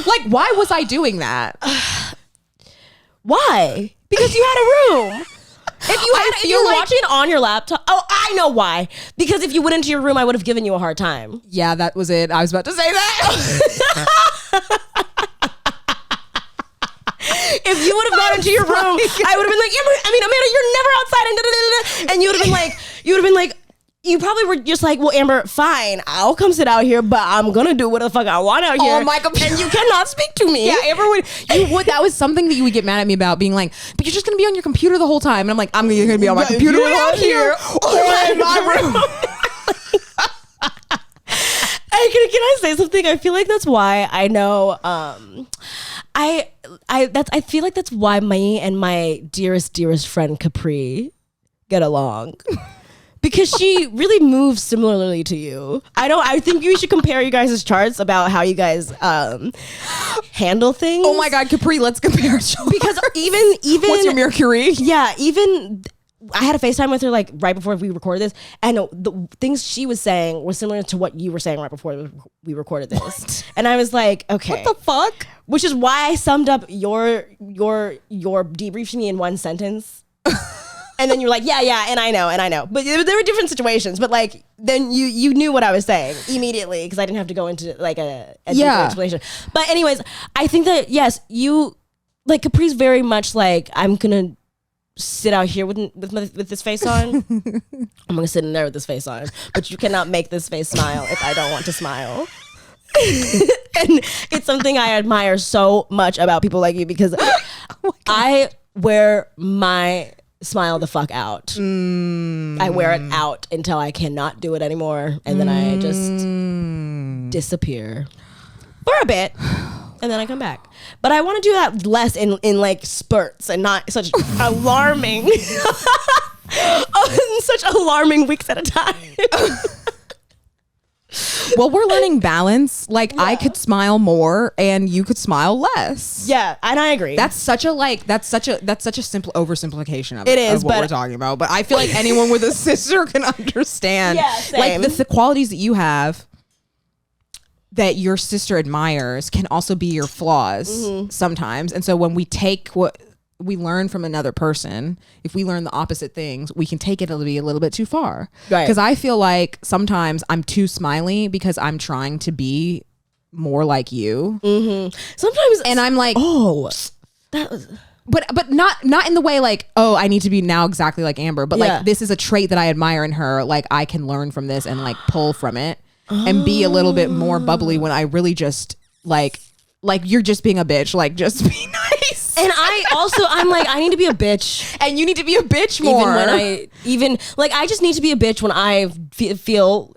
Like, why was I doing that? Why? Because you had a room. If you were watching it on your laptop, I know why. Because if you went into your room, I would have given you a hard time. Yeah, that was it. I was about to say that. If you would have gone into your room, I would have been like, Amanda, you're never outside, and you would have been like, you probably were just like, well, Amber, fine, I'll come sit out here, but I'm gonna do what the fuck I want out here. Oh my God. And you cannot speak to me. Yeah, Amber would. That was something that you would get mad at me about, being like, but you're just gonna be on your computer the whole time. And I'm like, I'm gonna be on my computer out here or in my room. Hey, can I say something? I feel like that's why I know. I feel like that's why me and my dearest friend Capri get along. Because she really moves similarly to you. I think we should compare you guys' charts about how you guys handle things. Oh my God, Capri, let's compare charts. Because even what's your Mercury? Yeah, even I had a FaceTime with her like right before we recorded this, and the things she was saying were similar to what you were saying right before we recorded this. What? And I was like, okay, what the fuck? Which is why I summed up your debrief to me in one sentence. And then you're like, yeah, and I know. But there were different situations. But like, then you knew what I was saying immediately because I didn't have to go into like a deeper explanation. But anyways, I think that, yes, you, like, Capri's very much like, I'm going to sit out here with this face on. I'm going to sit in there with this face on. But you cannot make this face smile if I don't want to smile. And it's something I admire so much about people like you because I wear my smile the fuck out. I wear it out until I cannot do it anymore, and then I just disappear for a bit, and then I come back. But I want to do that less in like spurts and not such alarming, such alarming weeks at a time. Well, we're learning balance. Like I could smile more and you could smile less. Yeah, and I agree. That's such a simple oversimplification of It is, of what but we're talking about. But I feel like anyone with a sister can understand. Yeah, same. Like the qualities that you have that your sister admires can also be your flaws sometimes. And so when we take what we learn from another person, if we learn the opposite things, we can take it a little bit too far. Right. Because I feel like sometimes I'm too smiley because I'm trying to be more like you. Sometimes, And I'm like, that was. but not in the way like, oh, I need to be now exactly like Amber, but like this is a trait that I admire in her. Like I can learn from this and like pull from it and be a little bit more bubbly when I really just like you're just being a bitch. Like just be nice. And I'm like, I need to be a bitch. And you need to be a bitch more. I just need to be a bitch when I feel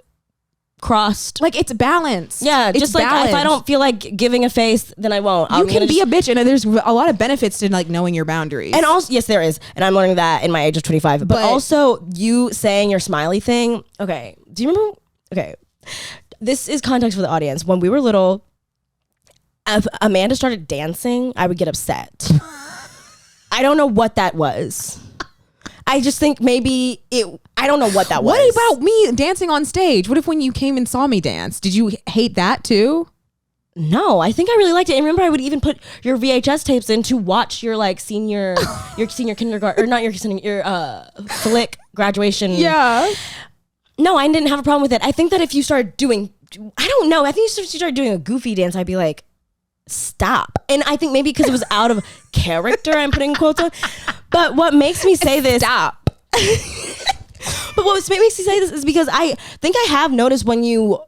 crossed. Like it's balance. Yeah, it's just like balance. if I don't feel like giving a face, then I won't. You can be a bitch, and there's a lot of benefits to like knowing your boundaries. And also, yes, there is, and I'm learning that in my age of 25. But also, you saying your smiley thing. Okay, do you remember? Okay, this is context for the audience. When we were little, if Amanda started dancing, I would get upset. I don't know what that was. I just think maybe I don't know what that was. What about me dancing on stage? What if when you came and saw me dance, did you hate that too? No, I think I really liked it. And remember, I would even put your VHS tapes in to watch your like senior kindergarten, or not your senior, your flick graduation. Yeah. No, I didn't have a problem with it. I think that if you started doing, I don't know, I think if you started doing a goofy dance, I'd be like, stop. And I think maybe because it was out of character, I'm putting quotes on. But what makes me say this, stop. But what makes me say this is because I think I have noticed when you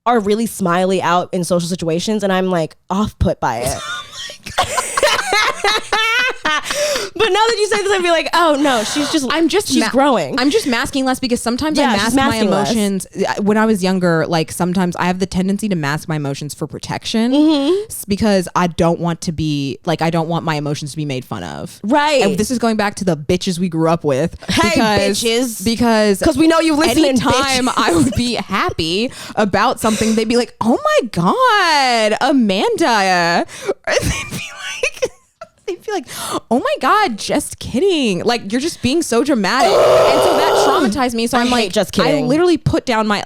are really smiley out in social situations, and I'm like off put by it. But now that you say this, I'd be like, oh no, she's growing. I'm just masking less because sometimes I mask my emotions. When I was younger, like sometimes I have the tendency to mask my emotions for protection because I don't want to be like, I don't want my emotions to be made fun of. Right. And this is going back to the bitches we grew up with. Hey, bitches. Because we know you listen. Anytime I would be happy about something, they'd be like, oh my God, Amanda. Or they'd be like, oh my God, just kidding. Like, you're just being so dramatic. And so that traumatized me. So I'm like, just kidding. I literally put down I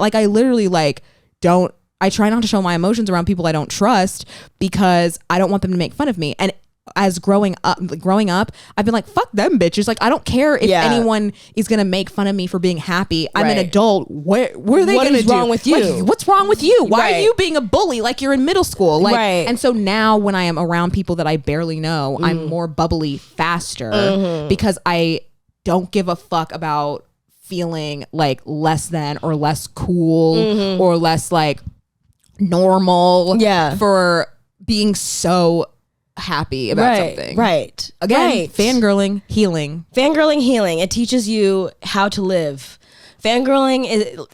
try not to show my emotions around people I don't trust because I don't want them to make fun of me. And as growing up, I've been like, fuck them bitches. Like, I don't care if anyone is going to make fun of me for being happy. I'm an adult. What are they going to do? What's wrong with you? Like, what's wrong with you? Why are you being a bully? Like you're in middle school. Like, and so now when I am around people that I barely know, I'm more bubbly faster because I don't give a fuck about feeling like less than or less cool or less like normal for being so happy about something. Right. Again, fangirling, healing. Fangirling, healing. It teaches you how to live. Fangirling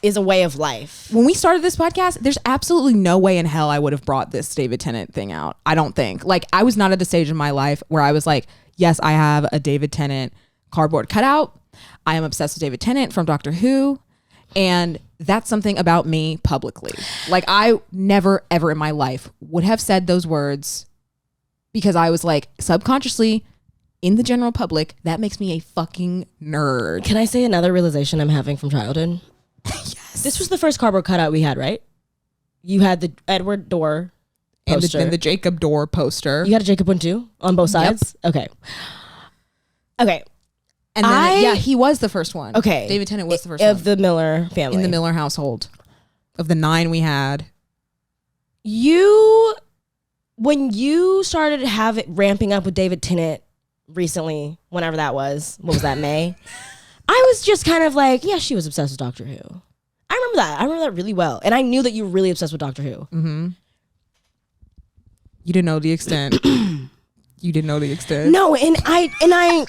is a way of life. When we started this podcast, there's absolutely no way in hell I would have brought this David Tennant thing out. I don't think. Like, I was not at a stage in my life where I was like, yes, I have a David Tennant cardboard cutout. I am obsessed with David Tennant from Doctor Who. And that's something about me publicly. Like, I never, ever in my life would have said those words because I was like, subconsciously, in the general public, that makes me a fucking nerd. Can I say another realization I'm having from childhood? Yes. This was the first cardboard cutout we had, right? You had the Edward Door poster. And the Jacob Door poster. You had a Jacob one too? On both sides? Yep. Okay. And then, he was the first one. Okay. David Tennant was the first one. Of the Miller family. In the Miller household. Of the 9 we had. When you started ramping up with David Tennant recently, whenever that was, what was that, May? I was just kind of like, yeah, she was obsessed with Doctor Who. I remember that really well. And I knew that you were really obsessed with Doctor Who. Mm-hmm. You didn't know the extent. No, and I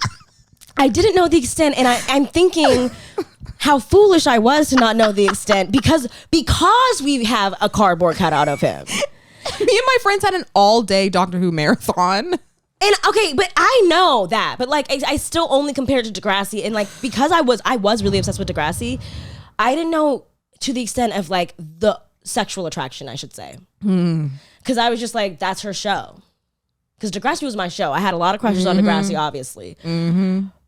didn't know the extent, and I'm thinking how foolish I was to not know the extent because we have a cardboard cutout of him. Me and my friends had an all-day Doctor Who marathon. And okay, but I know that, but like I still only compared it to Degrassi, and like because I was really obsessed with Degrassi, I didn't know to the extent of like the sexual attraction, I should say. Because I was just like, that's her show. Because Degrassi was my show. I had a lot of crushes on Degrassi, obviously.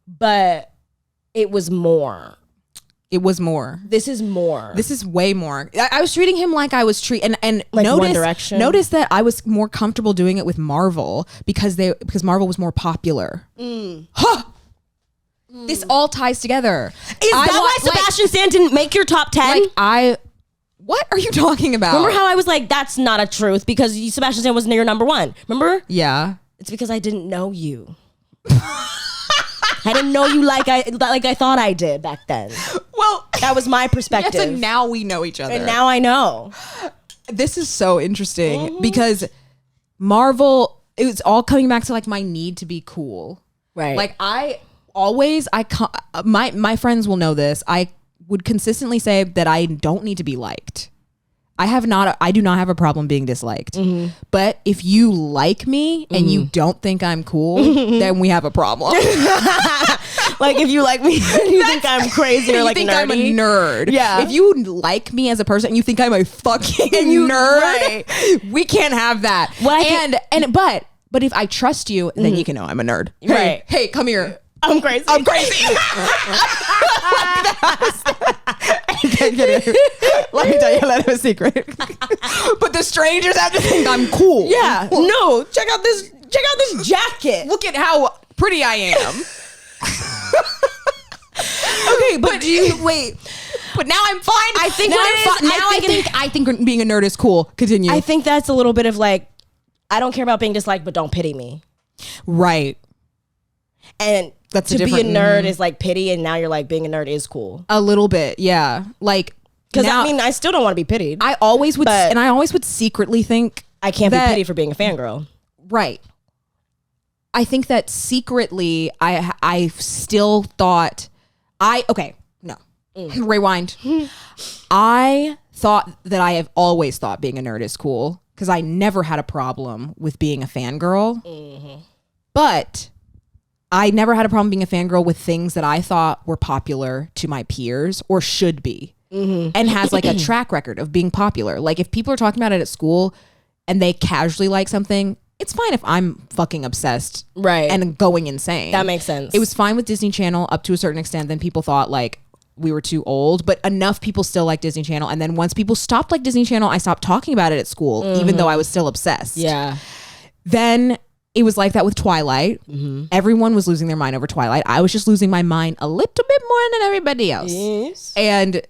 But it was more. It was more. This is more. This is way more. I was treating him like I was and like One Direction. Notice that I was more comfortable doing it with Marvel because Marvel was more popular. Huh. This all ties together. Is that why Sebastian Stan didn't make your top 10? What are you talking about? Remember how I was like, that's not a truth because Sebastian Stan wasn't your number one. Remember? Yeah. It's because I didn't know you. I didn't know you like I thought I did back then. Well, that was my perspective. Yes, and now we know each other. And now I know. This is so interesting because Marvel, it was all coming back to like my need to be cool. Right. Like my friends will know this. I would consistently say that I don't need to be liked. I do not have a problem being disliked. But if you like me and you don't think I'm cool, then we have a problem. Like if you like me and you think I'm crazy or like you think nerdy. I'm a nerd. Yeah. If you like me as a person and you think I'm a fucking nerd, right. We can't have that. But if I trust you, then you can know I'm a nerd. Right. Hey, come here. I'm crazy. I'm crazy. Let me tell you a secret. But the strangers have to think I'm cool. Yeah. No. Check out this jacket. Look at how pretty I am. Okay, but do you wait? But now I'm fine. I think I think being a nerd is cool. Continue. I think that's a little bit of like, I don't care about being disliked, but don't pity me. Right. And that's to be a nerd is like pity, and now you're like being a nerd is cool. A little bit, yeah. Like, because I mean, I still don't want to be pitied. I always would secretly think I can't be pitied for being a fangirl. Right. I think that secretly, I still thought rewind. I thought that I have always thought being a nerd is cool because I never had a problem with being a fangirl. But I never had a problem being a fangirl with things that I thought were popular to my peers or should be, and has like a track record of being popular. Like if people are talking about it at school and they casually like something, it's fine if I'm fucking obsessed, right, and going insane. That makes sense. It was fine with Disney Channel up to a certain extent. Then people thought like we were too old, but enough people still like Disney Channel. And then once people stopped like Disney Channel, I stopped talking about it at school, even though I was still obsessed. Yeah. Then it was like that with Twilight. Everyone was losing their mind over Twilight. I was just losing my mind a little bit more than everybody else. Yes. And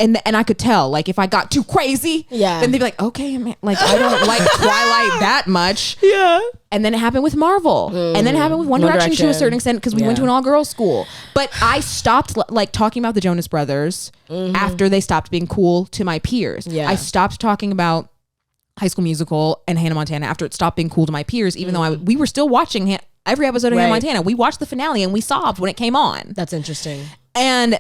I could tell, like, if I got too crazy, then they'd be like, okay, man, like, I don't like Twilight that much. Yeah. And then it happened with Marvel. And then it happened with One Direction to a certain extent because we went to an all-girls school. But I stopped, like, talking about the Jonas Brothers after they stopped being cool to my peers. Yeah. I stopped talking about High School Musical and Hannah Montana after it stopped being cool to my peers, even though we were still watching every episode of Hannah Montana. We watched the finale and we sobbed when it came on. That's interesting. And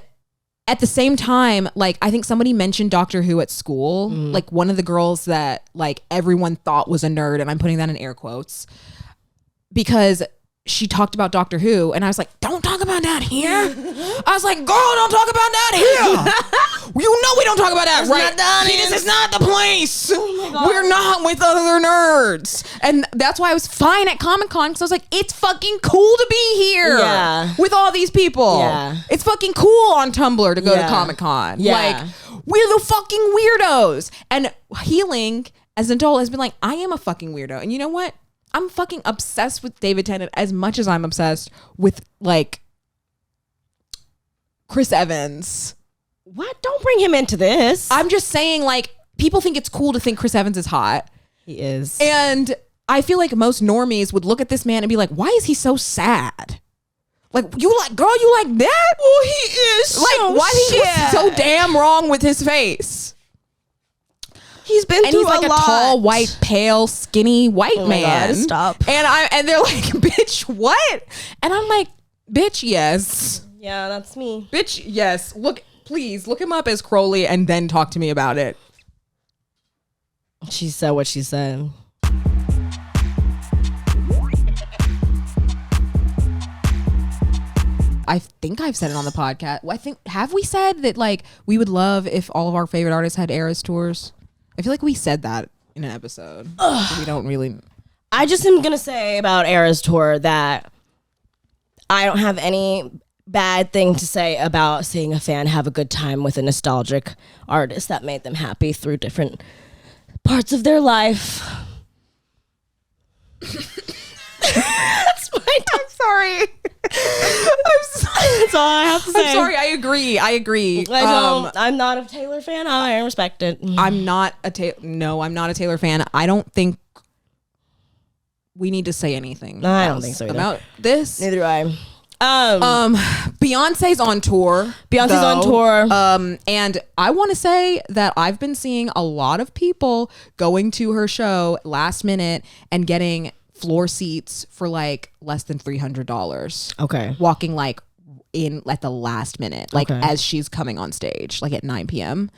at the same time, like, I think somebody mentioned Doctor Who at school, like one of the girls that like everyone thought was a nerd, and I'm putting that in air quotes, because she talked about Doctor Who, and I was like, don't talk about that here. I was like, girl, don't talk about that here. You know we don't talk about that, right? This is not the place. Oh, we're not with other nerds. And that's why I was fine at Comic-Con, because I was like, it's fucking cool to be here with all these people. Yeah. It's fucking cool on Tumblr to go to Comic-Con. Yeah. Like, we're the fucking weirdos. And healing as an adult has been like, I am a fucking weirdo. And you know what? I'm fucking obsessed with David Tennant as much as I'm obsessed with like Chris Evans. What? Don't bring him into this. I'm just saying, like, people think it's cool to think Chris Evans is hot. He is. And I feel like most normies would look at this man and be like, why is he so sad? Like, you like, girl, you like that? Well, he is like, so why is he so damn wrong with his face? He's been through like a lot. Tall, white, pale, skinny white man. God, stop. And they're like, bitch, what? And I'm like, bitch, yes. Yeah, that's me. Bitch, yes. Please look him up as Crowley and then talk to me about it. She said what she said. I think I've said it on the podcast. Have we said that like we would love if all of our favorite artists had Eras tours? I feel like we said that in an episode. So we don't really. I just am gonna say about Eras Tour that I don't have any bad thing to say about seeing a fan have a good time with a nostalgic artist that made them happy through different parts of their life. That's I'm sorry. That's all I have to say. I'm sorry. I agree. I'm not a Taylor fan. I respect it. I'm not a Taylor fan. I don't think we need to say anything. No, I don't think so either. About this. Neither do I. Beyonce's on tour. On tour. And I want to say that I've been seeing a lot of people going to her show last minute and getting floor seats for like less than $300. Okay. Walking like in at the last minute, like Okay. as she's coming on stage, like at 9 p.m.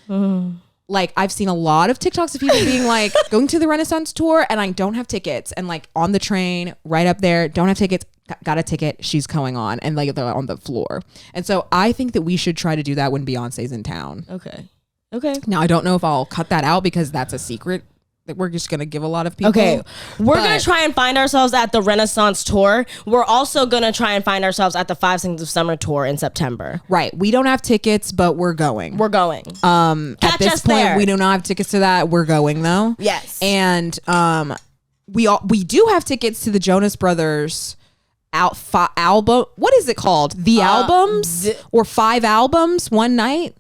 Like I've seen a lot of TikToks of people being like going to the Renaissance tour and I don't have tickets, and like on the train right up there, don't have tickets, got a ticket, she's going on, and like they're on the floor. And so I think that we should try to do that when Beyonce's in town. Okay. Now I don't know if I'll cut that out because that's a secret that we're just gonna give a lot of people. Okay, we're gonna try and find ourselves at the Renaissance tour. We're also gonna try and find ourselves at the 5 Sings of Summer tour in September. Right, we don't have tickets, but we're going. Catch at this us point, there. we do not have tickets to that. We're going though. Yes. And we do have tickets to the Jonas Brothers album. What is it called? The albums or 5 albums one night?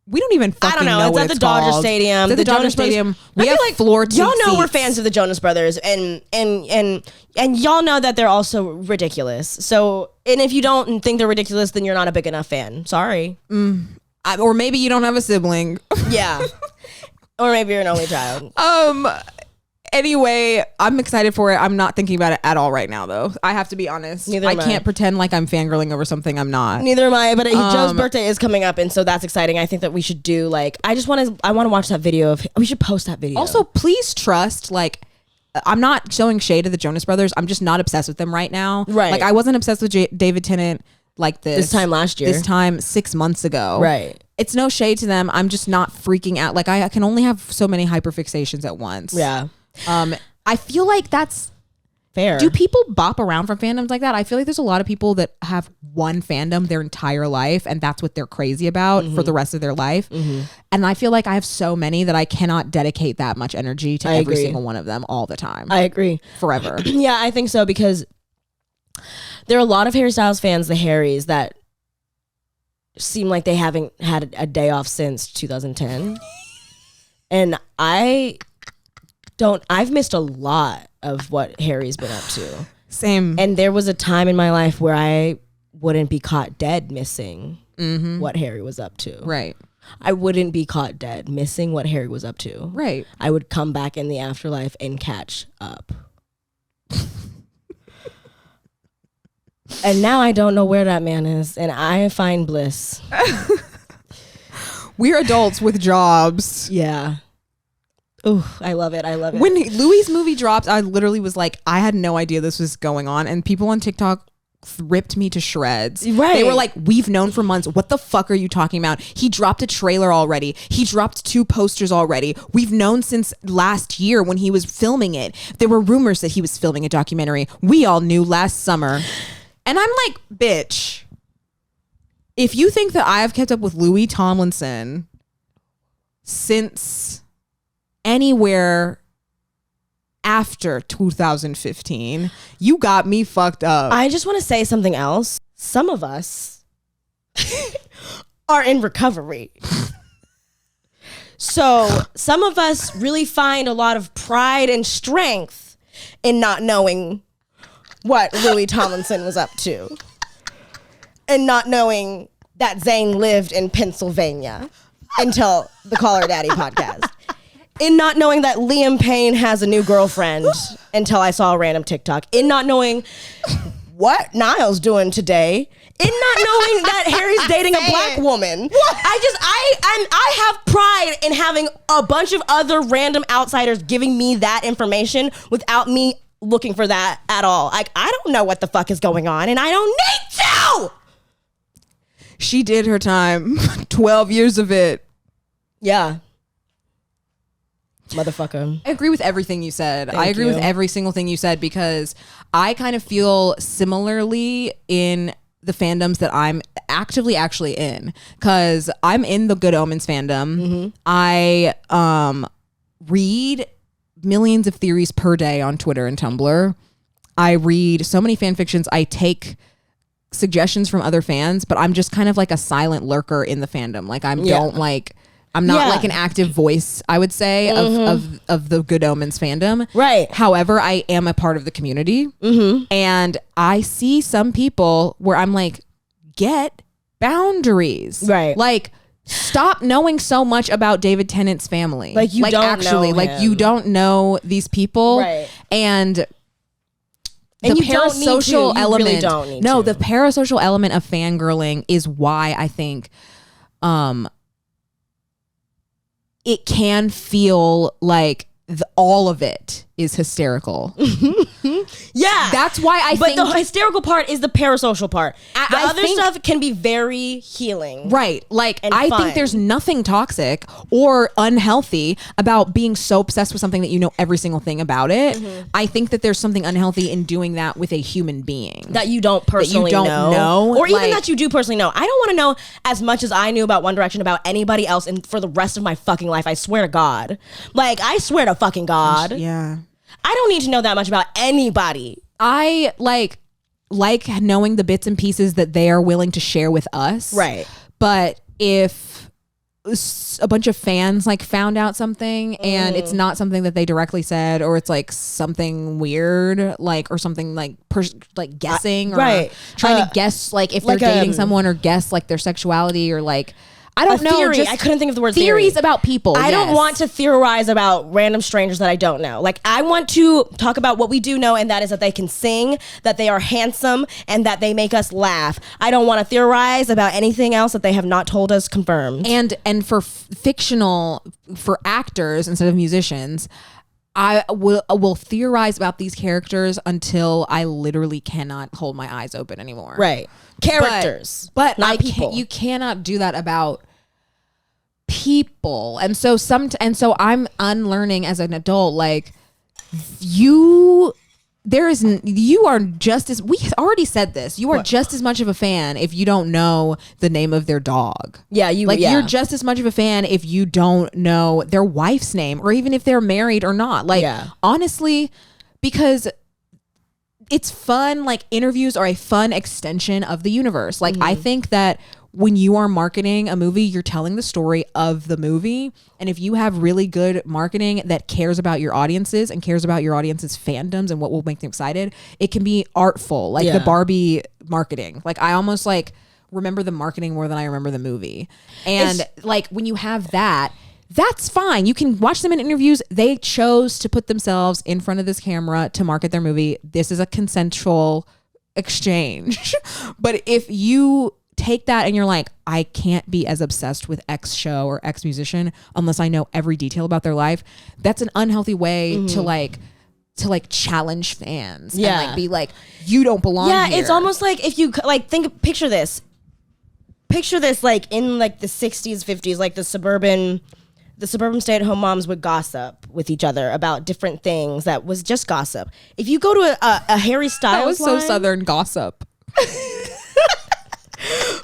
We don't even fucking I don't know. know It's what at the it's Dodger called. Stadium. It's at the Dodger Stadium. We have like floor y'all know seats. we're fans of the Jonas Brothers, and y'all know that they're also ridiculous. So, and if you don't think they're ridiculous, then you're not a big enough fan. Sorry. Or maybe you don't have a sibling. Yeah. Or maybe you're an only child. Anyway, I'm excited for it. I'm not thinking about it at all right now, though. I have to be honest. Neither I am I. can't pretend like I'm fangirling over something I'm not. Neither am I, but Joe's birthday is coming up, and so that's exciting. I think that we should do I want to watch that video we should post that video. Also, please trust, like, I'm not showing shade to the Jonas Brothers. I'm just not obsessed with them right now. Right. Like, I wasn't obsessed with David Tennant like this time last year. This time 6 months ago. Right. It's no shade to them. I'm just not freaking out. Like, I can only have so many hyperfixations at once. Yeah. I feel like that's fair. Do people bop around from fandoms like that? I feel like there's a lot of people that have one fandom their entire life and that's what they're crazy about for the rest of their life. And I feel like I have so many that I cannot dedicate that much energy to every single one of them all the time. I agree. Forever. Yeah, I think so, because there are a lot of Harry Styles fans, the Harrys, that seem like they haven't had a day off since 2010. And I've missed a lot of what Harry's been up to. Same. And there was a time in my life where I wouldn't be caught dead missing what Harry was up to. Right. I wouldn't be caught dead missing what Harry was up to. Right. I would come back in the afterlife and catch up. And now I don't know where that man is, and I find bliss. We're adults with jobs. Yeah. Ooh, I love it. When Louis' movie dropped, I literally was like, I had no idea this was going on. And people on TikTok ripped me to shreds. Right. They were like, we've known for months. What the fuck are you talking about? He dropped a trailer already. He dropped 2 posters already. We've known since last year when he was filming it. There were rumors that he was filming a documentary. We all knew last summer. And I'm like, bitch, if you think that I have kept up with Louis Tomlinson since anywhere after 2015, you got me fucked up. I just want to say something else. Some of us are in recovery. So some of us really find a lot of pride and strength in not knowing what Louis Tomlinson was up to, and not knowing that Zayn lived in Pennsylvania until the Call Her Daddy podcast. In not knowing that Liam Payne has a new girlfriend until I saw a random TikTok. In not knowing what Niall's doing today. In not knowing that Harry's dating a black woman. I have pride in having a bunch of other random outsiders giving me that information without me looking for that at all. Like, I don't know what the fuck is going on, and I don't need to. She did her time. 12 years of it. Yeah. motherfucker. I agree with everything you said. Thank I agree you. with every single thing you said, because I kind of feel similarly in the fandoms that I'm actively actually in, because I'm in the Good Omens fandom. Mm-hmm. I read millions of theories per day on Twitter and Tumblr. I read so many fan fictions. I take suggestions from other fans, but I'm just kind of like a silent lurker in the fandom. Like I'm not like an active voice, I would say, of the Good Omens fandom. Right. However, I am a part of the community. And I see some people where I'm like, get boundaries. Right. Like, stop knowing so much about David Tennant's family. Like, you don't actually, know like him. you don't know these people. Right. And the you don't need to. parasocial You element. really don't need no, to. the parasocial element of fangirling is why I think it can feel like all of it is hysterical. Yeah. That's why I but think the hysterical part is the parasocial part. The I other think- stuff can be very healing. right. Like and I fun. think there's nothing toxic or unhealthy about being so obsessed with something that you know every single thing about it. I think that there's something unhealthy in doing that with a human being. That you don't personally don't know. Or even Like- that you do personally know. I don't want to know as much as I knew about One Direction about anybody else and for the rest of my fucking life. I swear to God. Like, I swear to fucking God. Yeah. I don't need to know that much about anybody. I like knowing the bits and pieces that they are willing to share with us. Right. But if a bunch of fans like found out something and it's not something that they directly said, or it's like something weird, like, or something like guessing, or right. trying to guess like if they're like, dating someone, or guess like their sexuality, or like, I don't know. Theory. Just I couldn't think of the word theories theory. about people. I don't yes. want to theorize about random strangers that I don't know. Like, I want to talk about what we do know, and that is that they can sing, that they are handsome, and that they make us laugh. I don't want to theorize about anything else that they have not told us confirmed. And for fictional, for actors instead of musicians, I will theorize about these characters until I literally cannot hold my eyes open anymore. Right. Characters, but not people. You cannot do that about people. And so I'm unlearning as an adult, like, you are just as, we already said this, you are just as much of a fan if you don't know the name of their dog. Yeah, you're just as much of a fan if you don't know their wife's name, or even if they're married or not. Like, honestly, because it's fun. Like, interviews are a fun extension of the universe. Like, I think that when you are marketing a movie, you're telling the story of the movie. And if you have really good marketing that cares about your audiences and cares about your audience's fandoms and what will make them excited, it can be artful. Like the Barbie marketing. Like, I almost like remember the marketing more than I remember the movie. And like, when you have that, that's fine. You can watch them in interviews. They chose to put themselves in front of this camera to market their movie. This is a consensual exchange. But if you take that and you're like, I can't be as obsessed with X show or X musician unless I know every detail about their life, that's an unhealthy way to like challenge fans. And like be like, you don't belong here. It's almost like, if you like picture this like in like the 60s, 50s, like the suburban stay-at-home moms would gossip with each other about different things that was just gossip. If you go to a Harry Styles that was so line, Southern gossip.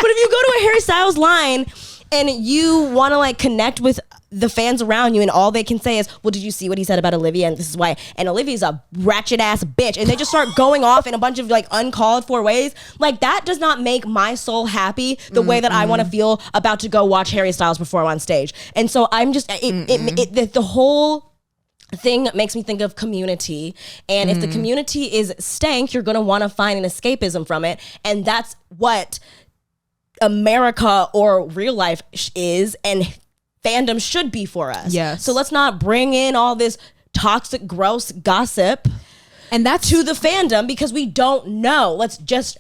But if you go to a Harry Styles line and you want to like connect with the fans around you, and all they can say is, well, did you see what he said about Olivia? And this is why. And Olivia's a ratchet ass bitch. And they just start going off in a bunch of like uncalled for ways. Like, that does not make my soul happy the way that I want to feel about to go watch Harry Styles perform on stage. And so I'm just, the whole thing makes me think of Community. And if the community is stank, you're going to want to find an escapism from it. And that's what America or real life is, and fandom should be for us. Yes. So let's not bring in all this toxic, gross gossip And that's to the fandom, because we don't know. Let's just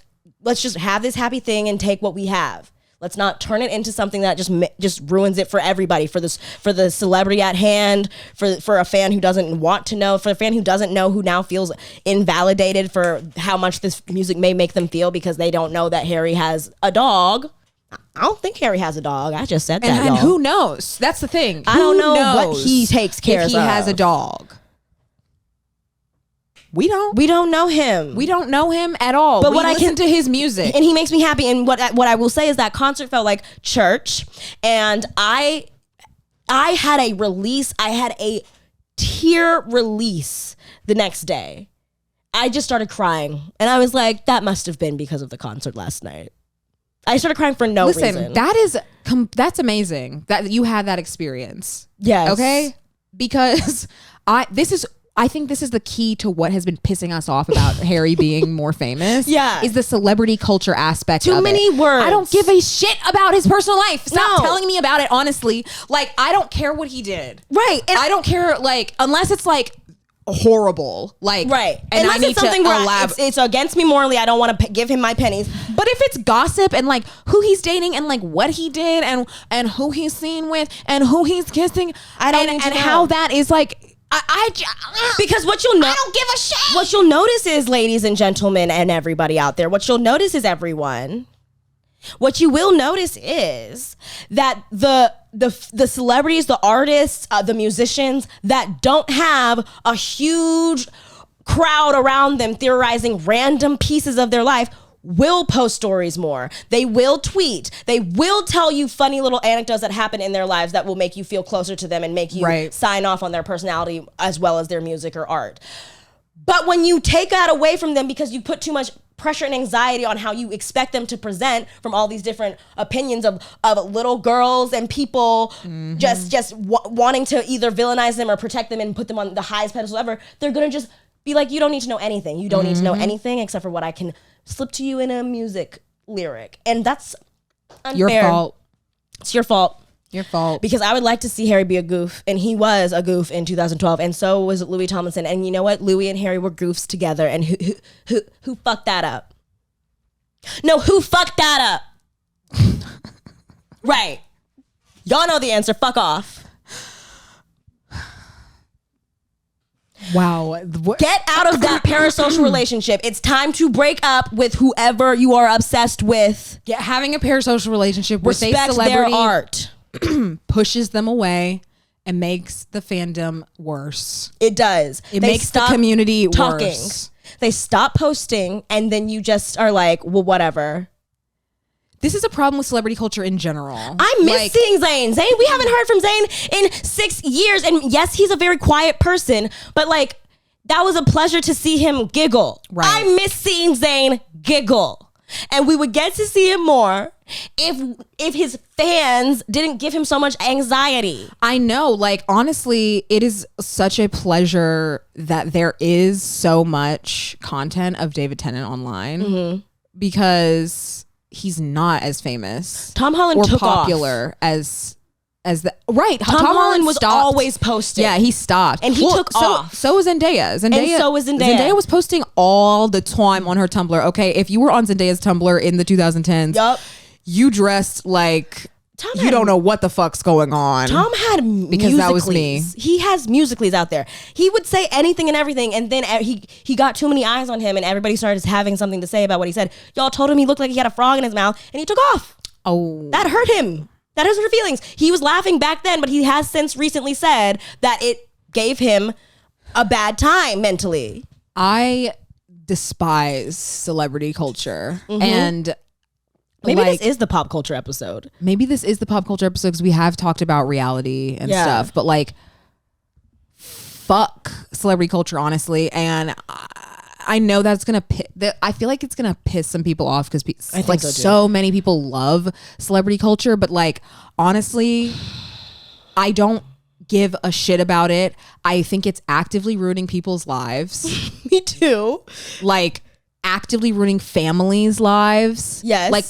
have this happy thing and take what we have. Let's not turn it into something that just ruins it for everybody, for the celebrity at hand, for a fan who doesn't want to know, for a fan who doesn't know, who now feels invalidated for how much this music may make them feel because they don't know that Harry has a dog. I don't think Harry has a dog. I just said that, And y'all. who knows? That's the thing. I don't know knows what he takes care of. if he has a dog. We don't. We don't know him. We don't know him at all. But we what I listen to his music. and he makes me happy. And what I will say is that concert felt like church. And I had a release. I had a tear release the next day. I just started crying. And I was like, that must have been because of the concert last night. I started crying for no reason. That's amazing that you had that experience. Yes. Okay? Because I think this is the key to what has been pissing us off about Harry being more famous. Yeah. Is the celebrity culture aspect Too of many it. words. I don't give a shit about his personal life. Stop No. telling me about it, honestly. Like, I don't care what he did. Right. And I don't care, like, unless it's, like, horrible. Like, right. And Unless I need it's something to where it's against me morally. I don't want to give him my pennies. But if it's gossip and like who he's dating and like what he did and who he's seen with and who he's kissing, I don't need to and know. how that is like, Because what you'll know, I don't give a shit. What you'll notice is, ladies and gentlemen, and everybody out there, what you'll notice is everyone. What you will notice is that the celebrities, the artists, the musicians that don't have a huge crowd around them theorizing random pieces of their life will post stories more. They will tweet. They will tell you funny little anecdotes that happen in their lives that will make you feel closer to them and make you sign off on their personality as well as their music or art. But when you take that away from them because you put too much pressure and anxiety on how you expect them to present from all these different opinions of little girls and people just wanting to either villainize them or protect them and put them on the highest pedestal ever, they're going to just be like, you don't need to know anything. You don't need to know anything except for what I can slip to you in a music lyric. And that's unfair. Your fault. It's your fault. Your fault. Because I would like to see Harry be a goof, and he was a goof in 2012, and so was Louis Tomlinson. And you know what? Louis and Harry were goofs together, and who fucked that up? No, who fucked that up? Right. Y'all know the answer. Fuck off. Wow. Get out of that parasocial relationship. It's time to break up with whoever you are obsessed with. Having a parasocial relationship with a Respect celebrity their art. pushes them away and makes the fandom worse. It does. It makes the community talking. worse. They stop posting, and then you just are like, well, whatever. This is a problem with celebrity culture in general. I miss seeing Zayn. We haven't heard from Zayn in 6 years. And yes, he's a very quiet person, but like, that was a pleasure to see him giggle. Right. I miss seeing Zayn giggle. And we would get to see him more if his fans didn't give him so much anxiety. I know, like, honestly, it is such a pleasure that there is so much content of David Tennant online because he's not as famous. Tom Holland or took popular off. as the right. Tom Holland was always posting. Yeah, he stopped. And he took off. So was Zendaya. And so was Zendaya. Zendaya was posting all the time on her Tumblr. Okay, if you were on Zendaya's Tumblr in the 2010s, you dressed like you don't know what the fuck's going on. Tom had because that was me. He has musicallys out there. He would say anything and everything, and then he got too many eyes on him, and everybody started having something to say about what he said. Y'all told him he looked like he had a frog in his mouth, and he took off. Oh, that hurt him. That hurt her feelings. He was laughing back then, but he has since recently said that it gave him a bad time mentally. I despise celebrity culture, and maybe this is the pop culture episode. Maybe this is the pop culture episode because we have talked about reality and stuff, but like, fuck celebrity culture, honestly. And I know that's gonna. I feel like it's gonna piss some people off because like so many people love celebrity culture, but like honestly, I don't give a shit about it. I think it's actively ruining people's lives. Me too. Like actively ruining families' lives. Yes. Like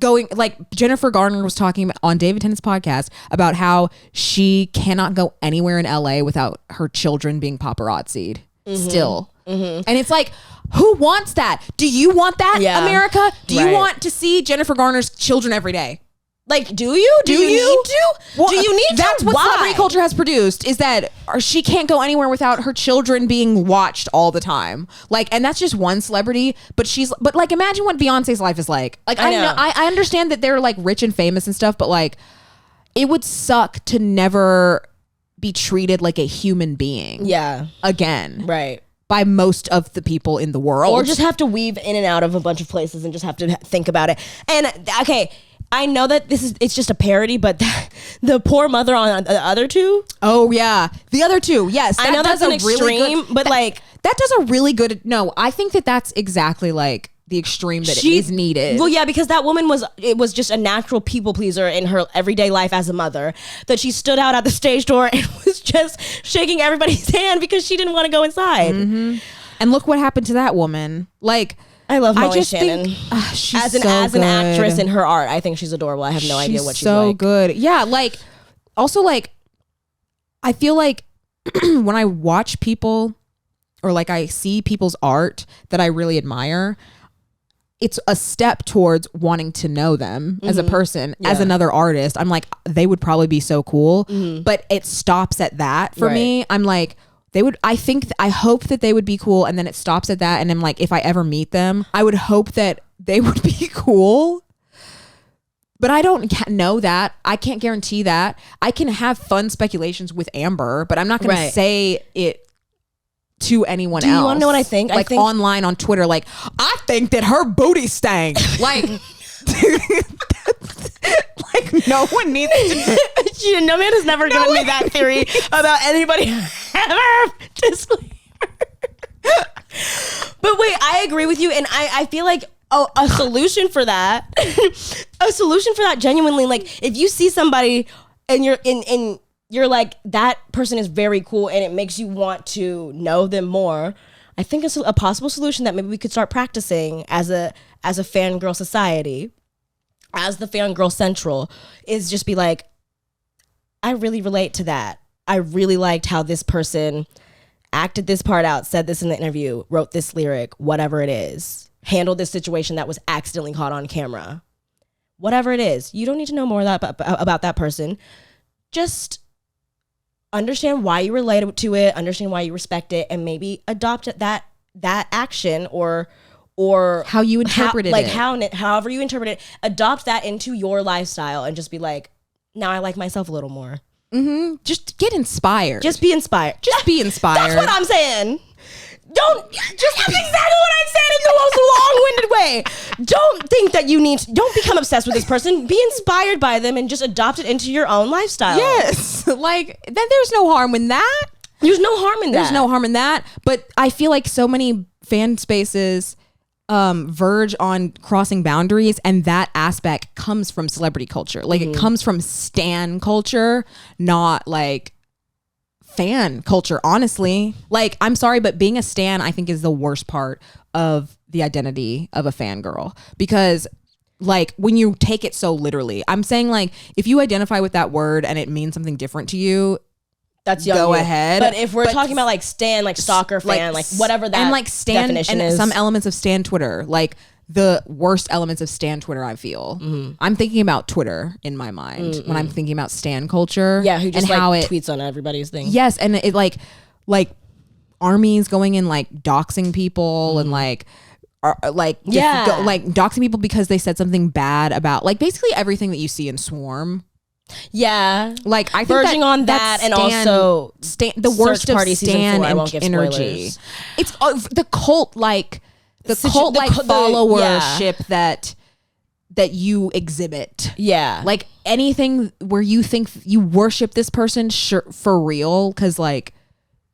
going like Jennifer Garner was talking on David Tennant's podcast about how she cannot go anywhere in LA without her children being paparazzi'd still. And it's like, who wants that? Do you want that, America? Do you want to see Jennifer Garner's children every day? Like, do you? Do you need to? Well, do you need to? That's what celebrity culture has produced, is that she can't go anywhere without her children being watched all the time. Like, and that's just one celebrity, but like, imagine what Beyonce's life is like. Like, I understand that they're like rich and famous and stuff, but like, it would suck to never be treated like a human being. Yeah. Again. Right. By most of the people in the world. Or just have to weave in and out of a bunch of places and just have to think about it. And okay, I know that it's just a parody, but the poor mother on the other two. Oh yeah, the other two. Yes, I know that's an extreme, but like that does a really good. No, I think that's exactly like the extreme that is needed. Well, yeah, because that woman was just a natural people pleaser in her everyday life as a mother. That she stood out at the stage door and was just shaking everybody's hand because she didn't want to go inside. Mm-hmm. And look what happened to that woman. Like, I love Molly Shannon. She's as an actress in her art, I think she's adorable. I have no idea what she's so like. Good. Yeah, like, also, like, I feel like when I watch people or like I see people's art that I really admire, it's a step towards wanting to know them as a person, as another artist. I'm like, they would probably be so cool, but it stops at that for me. I'm like, I hope that they would be cool, and then it stops at that. And I'm like, if I ever meet them, I would hope that they would be cool. But I don't know that. I can't guarantee that. I can have fun speculations with Amber, but I'm not going to say it to anyone else. Do you want to know what I think? Like, I think online on Twitter, like, I think that her booty stank. Like, like, no one needs to. No man has never given me that theory about anybody ever. Disclaimer. But wait, I agree with you, and I feel like a solution for that, genuinely, like, if you see somebody and you're like, that person is very cool and it makes you want to know them more, I think it's a possible solution that maybe we could start practicing as a fangirl society, as the fangirl central, is just be like, I really relate to that. I really liked how this person acted this part out, said this in the interview, wrote this lyric, whatever it is, handled this situation that was accidentally caught on camera. Whatever it is, you don't need to know more about that person. Just understand why you relate to it, understand why you respect it, and maybe adopt that action or how you interpret it. However you interpret it, adopt that into your lifestyle and just be like, now I like myself a little more. Mm-hmm. Just get inspired. Just be inspired. Just be inspired. That's what I'm saying. That's exactly what I'm saying in the most long-winded way. Don't think that don't become obsessed with this person. Be inspired by them and just adopt it into your own lifestyle. Yes. Like, then there's no harm in that. There's no harm in that. There's no harm in that. But I feel like so many fan spaces verge on crossing boundaries, and that aspect comes from celebrity culture. Like, it comes from stan culture, not like fan culture, honestly. Like, I'm sorry, but being a stan, I think, is the worst part of the identity of a fangirl, because like, when you take it so literally, I'm saying, like, if you identify with that word and it means something different to you, that's go ahead. But if we're talking about like stan, like stalker fan, like whatever that, and like stan definition and is, some elements of stan Twitter, like the worst elements of stan Twitter, I feel. I'm thinking about Twitter in my mind when I'm thinking about stan culture. Yeah, who just and how it tweets on everybody's thing. Yes, and it like armies going in, like, doxing people and like doxing people because they said something bad about, like, basically everything that you see in Swarm. Yeah, like, I think verging on that, and also the worst of stan energy. It's the cult, like followership that you exhibit. Yeah, like anything where you think you worship this person for real, because like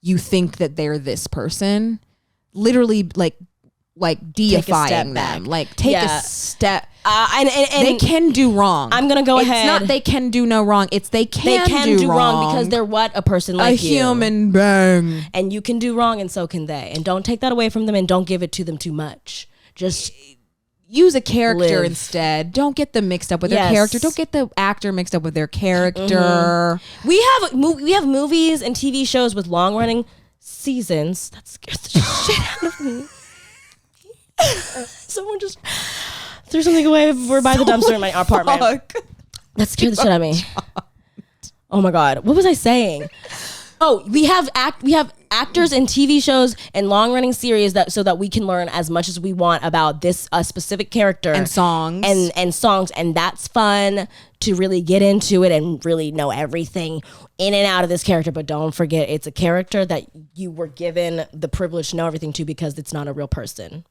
you think that they're this person, literally like deifying them. Like, take a step. And they can do wrong. I'm gonna go ahead. It's not they can do no wrong. It's they can do wrong because they're a person like you, a human being, and you can do wrong, and so can they. And don't take that away from them, and don't give it to them too much. Just use a character instead. Don't get them mixed up with their character. Don't get the actor mixed up with their character. We have movies and TV shows with long running seasons that scares the shit out of me. Someone just threw something away. We're by the dumpster in my apartment. That scared the shit out of me. Oh my God. What was I saying? Oh, we have actors in TV shows and long running series so that we can learn as much as we want about this specific character and songs and songs, and that's fun to really get into it and really know everything in and out of this character. But don't forget, it's a character that you were given the privilege to know everything to because it's not a real person.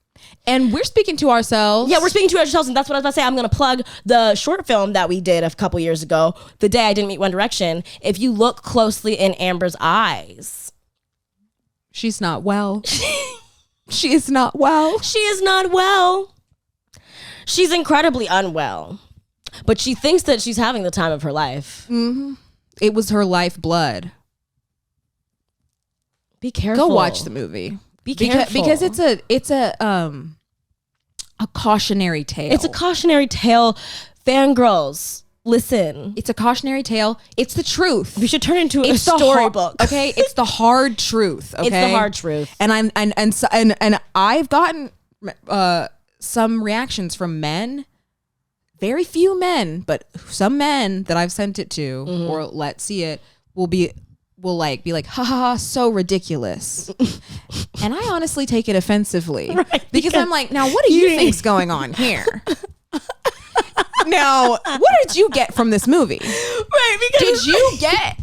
And we're speaking to ourselves. Yeah, we're speaking to ourselves, and that's what I was about to say. I'm going to plug the short film that we did a couple years ago, The Day I Didn't Meet One Direction. If you look closely in Amber's eyes, she's not well. She is not well. She is not well. She's incredibly unwell, but she thinks that she's having the time of her life. Mm-hmm. It was her lifeblood. Be careful. Go watch the movie. Be careful. Because it's a cautionary tale. It's a cautionary tale. Fangirls, listen. It's a cautionary tale. It's the truth. We should turn it into a It's the storybook. Okay, it's the hard truth. Okay, it's the hard truth. And I've gotten some reactions from men. Very few men, but some men that I've sent it to or let see it will be like, ha ha ha, so ridiculous. And I honestly take it offensively. Right, because I'm like, now what do you think's going on here? Now, what did you get from this movie? Right, because did you get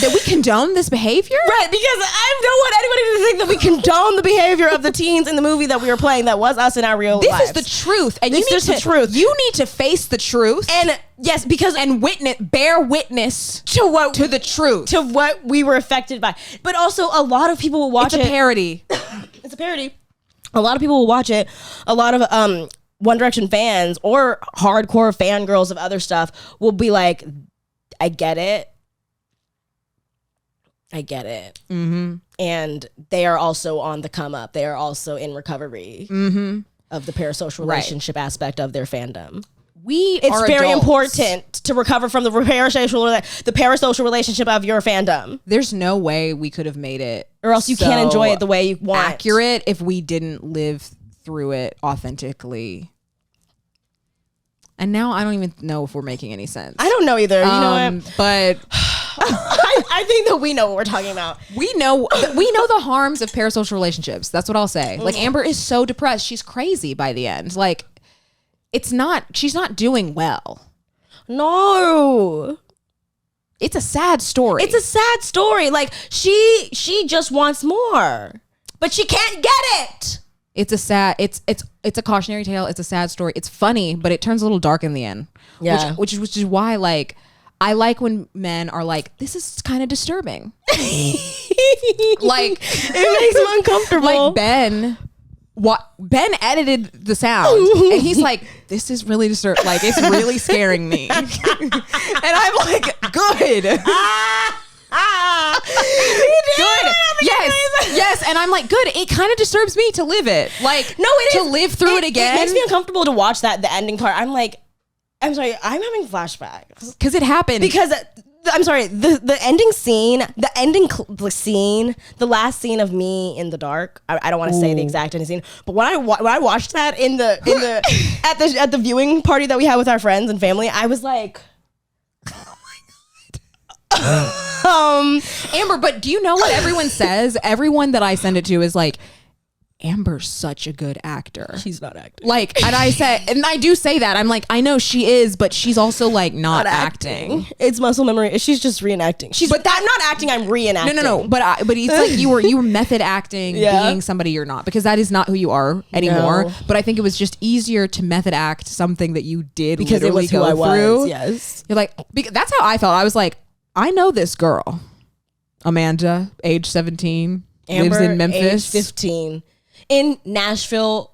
that we condone this behavior? Right, because I don't want anybody to think that we condone the behavior of the teens in the movie that we were playing that was us in our real lives. This is the truth. And this is the truth. You need to face the truth. And yes, because bear witness to the truth. To what we were affected by. But also a lot of people will watch it. It's a parody. It's a parody. A lot of people will watch it. A lot of One Direction fans or hardcore fangirls of other stuff will be like, I get it. Mm-hmm. And they are also on the come up. They are also in recovery of the parasocial relationship aspect of their fandom. It's very important to recover from the parasocial relationship of your fandom. There's no way we could have made it, or else you can't enjoy it the way you want. Accurate if we didn't live through it authentically. And now I don't even know if we're making any sense. I don't know either. You know what? But I think that we know what we're talking about. We know the harms of parasocial relationships. That's what I'll say. Like, Amber is so depressed. She's crazy by the end. Like, she's not doing well. No. It's a sad story. It's a sad story. Like, she just wants more, but she can't get it. It's a cautionary tale. It's a sad story. It's funny, but it turns a little dark in the end. Yeah. Which is why, like, I like when men are like, this is kind of disturbing. Like, it makes them uncomfortable. Like Ben edited the sound and he's like, this is really disturbing. Like, it's really scaring me. And I'm like, good. Good. Yes. And I'm like, good. It kind of disturbs me to live it. Like, no, it to is. live through it again. It makes me uncomfortable to watch the ending part. I'm like, I'm sorry, I'm having flashbacks. Because it happened. Because I'm sorry, the ending scene, the last scene of me in the dark. I don't want to say the exact ending scene, but when I watched that in the at the viewing party that we had with our friends and family, I was like, oh my God. Amber, but do you know what everyone says? Everyone that I send it to is like, Amber's such a good actor. She's not acting. Like, and I do say that. I'm like, I know she is, but she's also like not acting. It's muscle memory. She's just reenacting. I'm not acting. I'm reenacting. No. But it's like you were method acting, being somebody you're not, because that is not who you are anymore. No. But I think it was just easier to method act something that you did because it was who I was. Yes. You're like, that's how I felt. I was like, I know this girl, Amanda, age 17, Amber, lives in Memphis, age 15. In Nashville,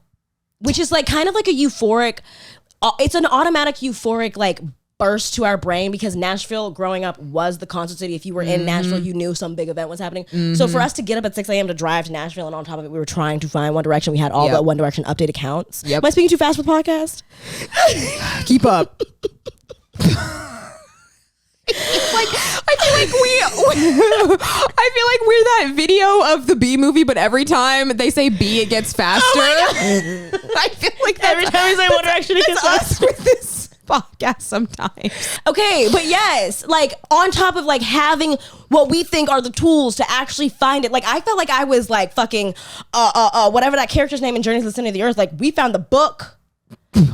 which is like kind of like a euphoric, it's an automatic euphoric like burst to our brain because Nashville growing up was the concert city. If you were in Nashville, you knew some big event was happening. So for us to get up at 6 a.m. to drive to Nashville, and on top of it, we were trying to find One Direction. We had all the One Direction update accounts. Am I speaking too fast with the podcast? Keep up. I feel like we're that video of the B movie, but every time they say B, it gets faster. Oh I feel like every time we say One Direction, it gets us with this podcast sometimes. Okay, but yes, like on top of like having what we think are the tools to actually find it. Like I felt like I was like fucking whatever that character's name in Journey to the Center of the Earth. Like we found the book.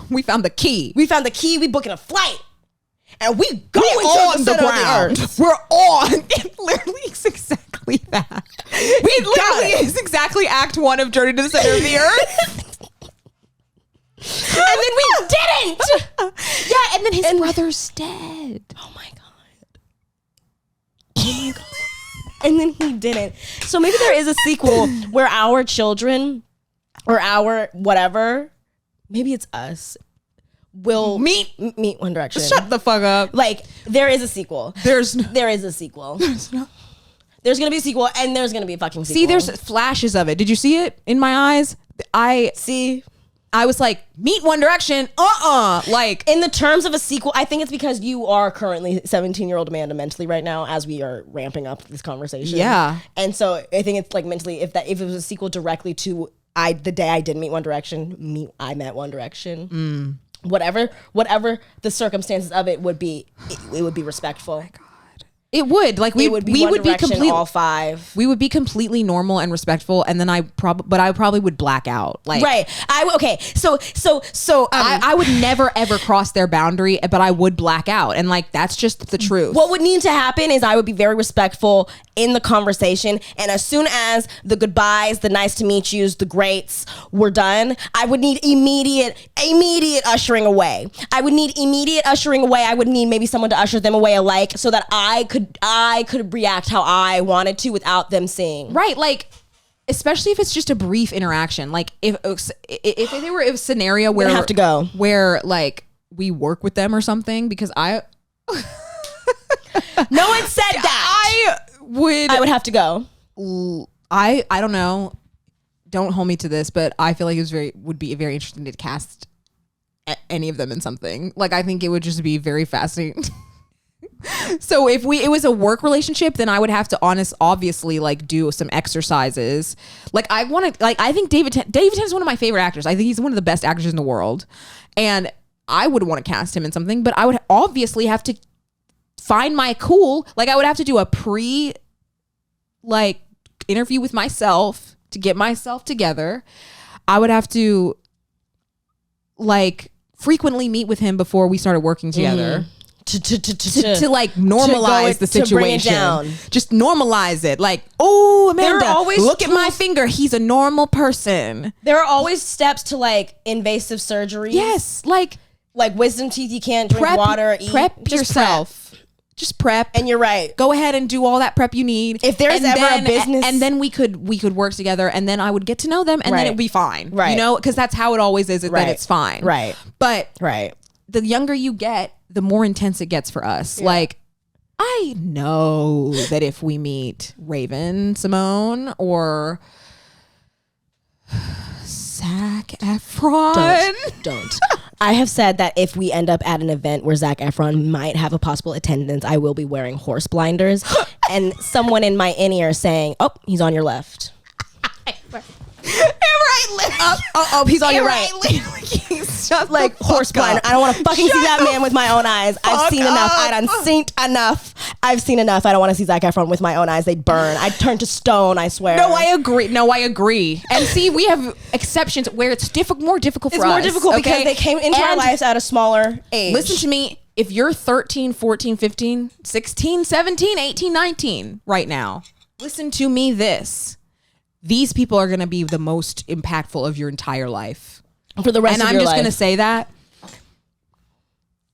We found the key. We booking a flight. And we going to the center of the earth. We're on. It literally is exactly that. It literally is exactly Act 1 of Journey to the Center of the Earth. And then we didn't. Yeah, and then his brother's dead. Oh my god. And then he didn't. So maybe there is a sequel where our children or our whatever, maybe it's us, will meet One Direction. Shut the fuck up. Like there is a sequel. There is a sequel. There's gonna be a sequel, and there's gonna be a fucking sequel. See, there's flashes of it. Did you see it in my eyes? I was like, meet One Direction. Like in the terms of a sequel, I think it's because you are currently 17-year-old Amanda mentally right now as we are ramping up this conversation. Yeah. And so I think it's like mentally, if it was a sequel directly to the day I didn't meet One Direction, I met One Direction. Whatever the circumstances of it would be, it would be respectful. Oh my God. It would we would be completely all five. We would be completely normal and respectful, and then I probably would black out. Like right. I would never ever cross their boundary, but I would black out, and like that's just the truth. What would need to happen is I would be very respectful in the conversation, and as soon as the goodbyes, the nice to meet yous, the greats were done, I would need immediate ushering away. I would need maybe someone to usher them away alike, so that I could react how I wanted to without them seeing. Right, like especially if it's just a brief interaction. Like if they were a scenario where have to go, where like we work with them or something, because no one said that. I would have to go. I don't know. Don't hold me to this, but I feel like would be very interesting to cast any of them in something. Like I think it would just be very fascinating. So if it was a work relationship, then I would have to obviously like do some exercises. Like I think David Tennant is one of my favorite actors. I think he's one of the best actors in the world, and I would want to cast him in something, but I would obviously have to find my cool. Like I would have to do a interview with myself to get myself together. I would have to like frequently meet with him before we started working together. To like normalize the situation, to bring it down. Just normalize it. Like, oh, Amanda, look at my finger. He's a normal person. There are always steps to like invasive surgery. Yes, like wisdom teeth. You can't drink water. Prep yourself. Just prep. And you're right. Go ahead and do all that prep you need. If there's a business, and then we could work together, and then I would get to know them, and then it'd be fine. Right. You know, because that's how it always is. That it's fine. Right. But the younger you get, the more intense it gets for us. Yeah. Like, I know that if we meet Raven Simone or Zac Efron. Don't. I have said that if we end up at an event where Zac Efron might have a possible attendance, I will be wearing horse blinders and someone in my in-ear saying, oh, he's on your left. He's on your right. He's just like horse blind. I don't want to fucking see that man with my own eyes. I've seen enough. I've seen enough. I don't want to see Zac Efron with my own eyes. They'd burn. I'd turn to stone, I swear. No, I agree. And see, we have exceptions where it's more difficult for us. It's more difficult because they came into our lives at a smaller age. Listen to me. If you're 13, 14, 15, 16, 17, 18, 19 right now, listen to me this. These people are going to be the most impactful of your entire life. For the rest of your life. And I'm just going to say that.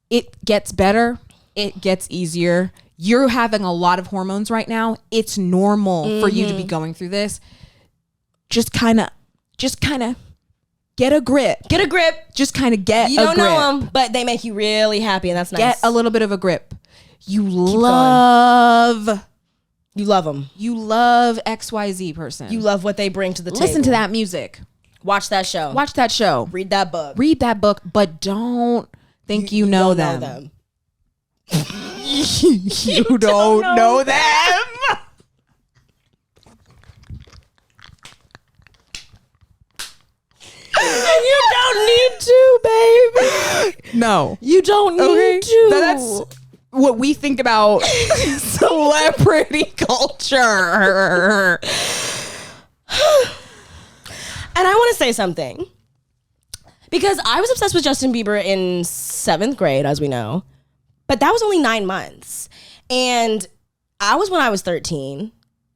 It gets better. It gets easier. You're having a lot of hormones right now. It's normal for you to be going through this. Just kind of get a grip. Get a grip. Just kind of get a grip. You don't know them, but they make you really happy, and that's nice. Get a little bit of a grip. You love them. You love XYZ person. You love what they bring to the table. Listen to that music. Watch that show. Read that book. But don't think you know them. You don't know them. And you don't need to, baby. No. You don't need to. That's what we think about celebrity culture. And I want to say something. Because I was obsessed with Justin Bieber in 7th grade, as we know. But that was only 9 months. And I was when I was 13.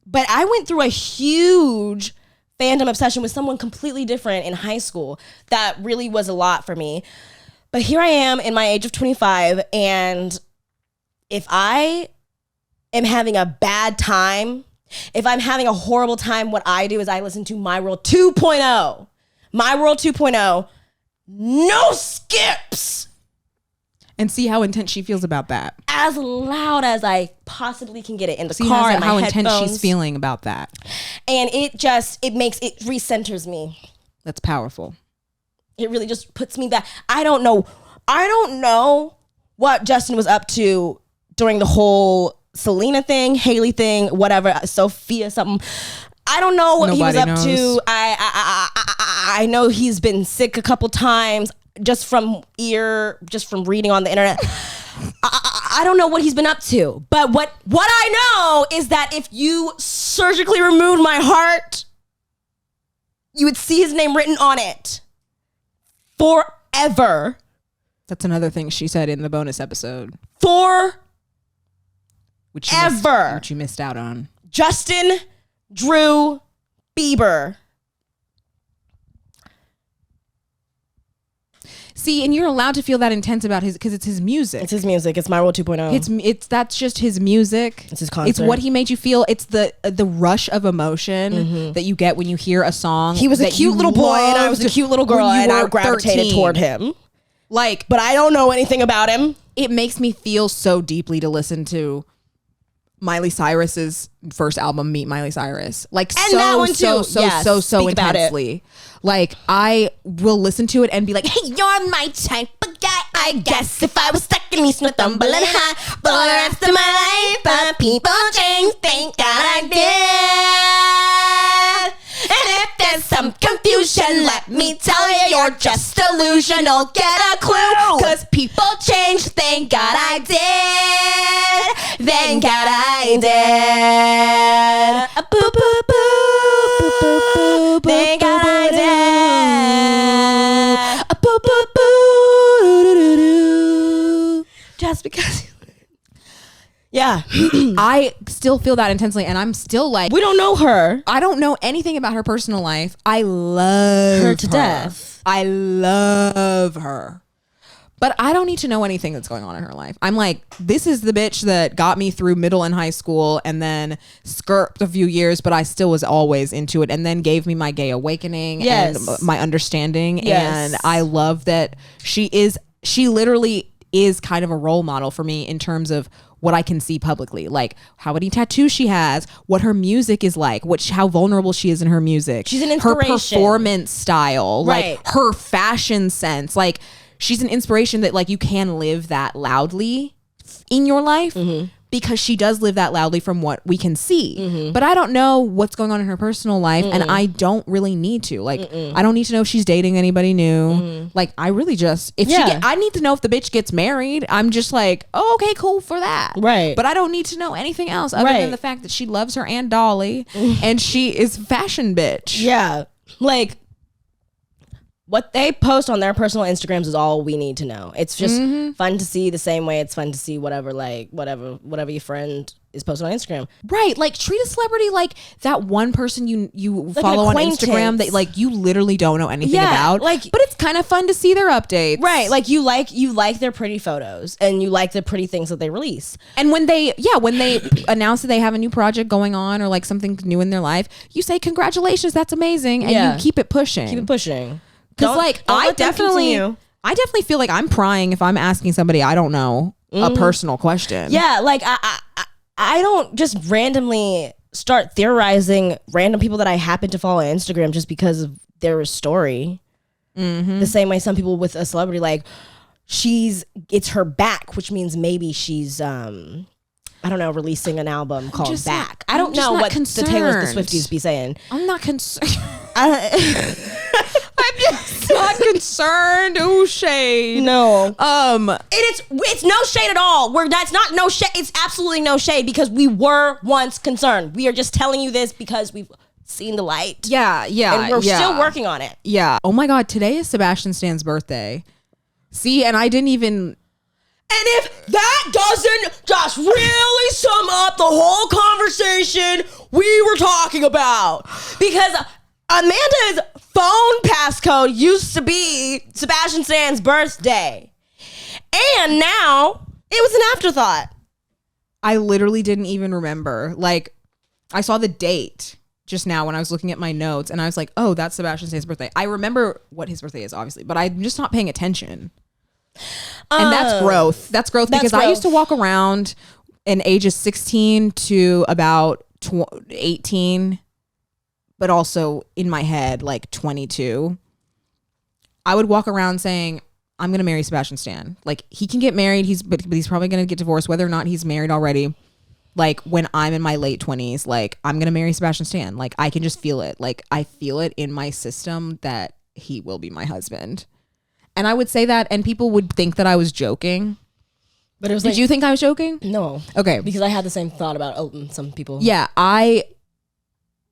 But I went through a huge fandom obsession with someone completely different in high school. That really was a lot for me. But here I am in my age of 25. And if I am having a bad time, if I'm having a horrible time, what I do is I listen to My World 2.0. My World 2.0. No skips. And see how intense she feels about that. As loud as I possibly can get it in the see car. how, how intense headphones. she's feeling about that. And it recenters me. That's powerful. It really just puts me back. I don't know what Justin was up to during the whole Selena thing, Haley thing, whatever, Sophia something. I don't know what Nobody he was up knows. to. I know he's been sick a couple times just from reading on the internet. I don't know what he's been up to. But what I know is that if you surgically removed my heart, you would see his name written on it forever. That's another thing she said in the bonus episode. Which you missed out on. Justin Drew Bieber. See, and you're allowed to feel that intense about his, because it's his music. It's his music. It's My World 2.0. That's just his music. It's his concert. It's what he made you feel. It's the rush of emotion that you get when you hear a song. He was a cute little boy and I was a cute little girl and I gravitated 13. toward him. Like, but I don't know anything about him. It makes me feel so deeply to listen to Miley Cyrus's first album, Meet Miley Cyrus. Like, and that one too. So intensely. Like, I will listen to it and be like, hey, you're my type of guy. I guess if I was stuck in East Northumberland High for the rest of my life, but people change, thank God I did. And if there's some confusion, let me tell you, you're just delusional. Get a clue, cause people change, thank God I did. Thank God I did. Boo, boo, boo, boo, boo, boo, thank God I did. Boo, boo, boo, doo, doo, doo. Just because. Yeah. I still feel that intensely, and I'm still like, we don't know her. I don't know anything about her personal life. I love her to death. I love her. But I don't need to know anything that's going on in her life. I'm like, this is the bitch that got me through middle and high school and then skirped a few years, but I still was always into it, and then gave me my gay awakening and my understanding. Yes. And I love that she literally is kind of a role model for me in terms of what I can see publicly, like how many tattoos she has, what her music is like, how vulnerable she is in her music. She's an inspiration. Her performance style, right. like her fashion sense, like she's an inspiration that like you can live that loudly in your life because she does live that loudly from what we can see. But I don't know what's going on in her personal life and I don't really need to. Like, I don't need to know if she's dating anybody new. Like, I really just, I need to know if the bitch gets married. I'm just like, oh, okay, cool for that. Right. But I don't need to know anything else other than the fact that she loves her Aunt Dolly and she is fashion bitch. Yeah. Like, what they post on their personal Instagrams is all we need to know. It's just fun to see, the same way it's fun to see whatever your friend is posting on Instagram. Right. Like, treat a celebrity like that one person you like follow on Instagram that like you literally don't know anything about. Like, but it's kind of fun to see their updates. Right. Like you like their pretty photos and you like the pretty things that they release. And when they announce that they have a new project going on or like something new in their life, you say congratulations, that's amazing, and you keep it pushing. Keep it pushing. Because like I definitely feel like I'm prying if I'm asking somebody I don't know a personal question. Yeah, like I don't just randomly start theorizing random people that I happen to follow on Instagram just because of their story. The same way some people with a celebrity, like it's her back, which means maybe she's I don't know, releasing an album called Back. I don't know what the Taylor Swifties be saying. I'm not concerned. I'm just not concerned concerned. Ooh, shade. No. It's no shade at all. That's not no shade. It's absolutely no shade because we were once concerned. We are just telling you this because we've seen the light. Yeah. And we're still working on it. Yeah. Oh my God. Today is Sebastian Stan's birthday. See, and I didn't even. And if that doesn't just really sum up the whole conversation we were talking about, because Amanda's phone passcode used to be Sebastian Stan's birthday, and now it was an afterthought. I literally didn't even remember. Like, I saw the date just now when I was looking at my notes, and I was like, oh, that's Sebastian Stan's birthday. I remember what his birthday is, obviously, but I'm just not paying attention. And that's growth. That's growth because I used to walk around in ages 16 to about 18, but also in my head, like 22. I would walk around saying, I'm going to marry Sebastian Stan. Like, he can get married, but he's probably going to get divorced, whether or not he's married already. Like, when I'm in my late 20s, like, I'm going to marry Sebastian Stan. Like, I can just feel it. Like, I feel it in my system that he will be my husband. And I would say that, and people would think that I was joking. But it was Did you think I was joking? No. Okay. Because I had the same thought about some people. Yeah,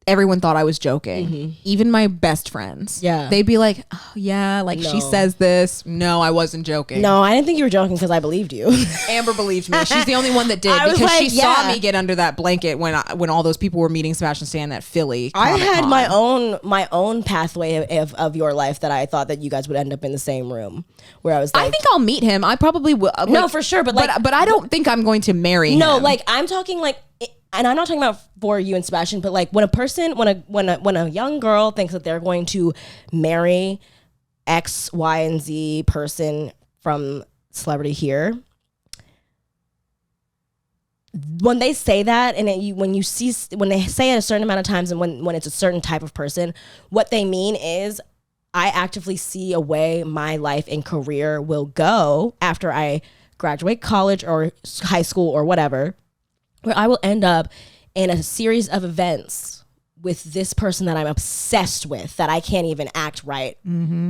everyone thought I was joking. Mm-hmm. Even my best friends. Yeah. They'd be like, oh, yeah, like she says this. No, I wasn't joking. No, I didn't think you were joking because I believed you. Amber believed me. She's the only one that did because like, she saw me get under that blanket when all those people were meeting Sebastian Stan at Philly. I had my own pathway of your life that I thought that you guys would end up in the same room. Where I was like, I think I'll meet him. I probably will. Like, no, for sure. But I don't think I'm going to marry him. No, like I'm talking like. And I'm not talking about for you and Sebastian, but like when a young girl thinks that they're going to marry X, Y, and Z person from celebrity here, when they say that, and when they say it a certain amount of times, and when it's a certain type of person, what they mean is I actively see a way my life and career will go after I graduate college or high school or whatever, where I will end up in a series of events with this person that I'm obsessed with that I can't even act right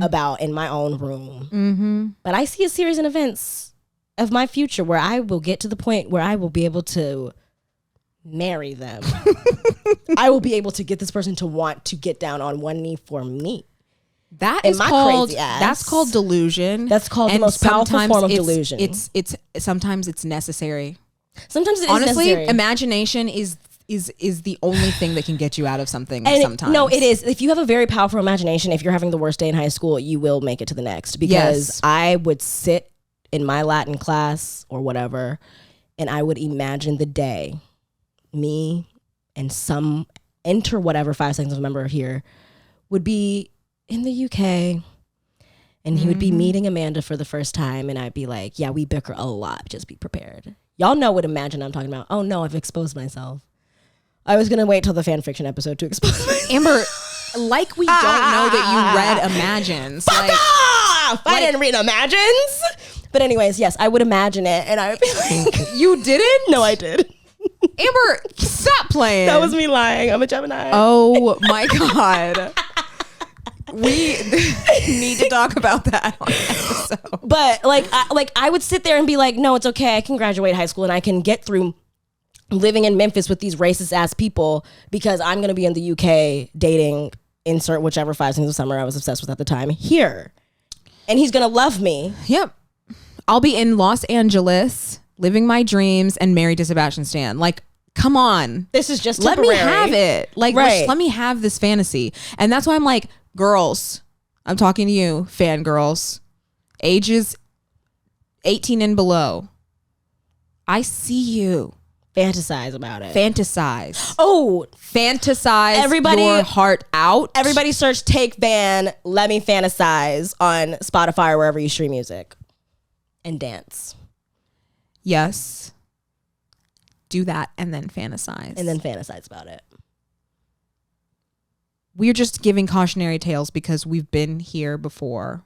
about in my own room. Mm-hmm. But I see a series of events of my future where I will get to the point where I will be able to marry them. I will be able to get this person to want to get down on one knee for me. That's called delusion. That's called the most powerful form of delusion. It's sometimes it's necessary. Sometimes it honestly, is necessary. Imagination is the only thing that can get you out of something. And sometimes it is. If you have a very powerful imagination, if you're having the worst day in high school, you will make it to the next. Because I would sit in my Latin class or whatever, and I would imagine the day me and some enter whatever 5 seconds of a member here would be in the UK. And he would be meeting Amanda for the first time, and I'd be like, yeah, we bicker a lot. Just be prepared. Y'all know what imagine I'm talking about. Oh no, I've exposed myself. I was gonna wait till the fan fiction episode to expose myself. Amber, like we don't know that you read Imagines. Fuck off! I didn't read Imagines. But anyways, yes, I would imagine it, and I would be like, you didn't? No, I did. Amber, stop playing. That was me lying. I'm a Gemini. Oh my God. We need to talk about that on the episode. But I would sit there and be like, no, it's okay. I can graduate high school and I can get through living in Memphis with these racist ass people because I'm going to be in the UK dating insert whichever 5 seasons of summer I was obsessed with at the time here. And he's going to love me. Yep. I'll be in Los Angeles living my dreams and married to Sebastian Stan. Like, come on. This is just temporary. Let me have it. Like, right. Let me have this fantasy. And that's why I'm like, girls, I'm talking to you, fangirls, ages 18 and below. I see you. Fantasize about it. Fantasize. Oh, fantasize your heart out. Everybody search Take Van, Let Me Fantasize on Spotify or wherever you stream music. And dance. Yes. Do that and then fantasize. And then fantasize about it. We're just giving cautionary tales because we've been here before.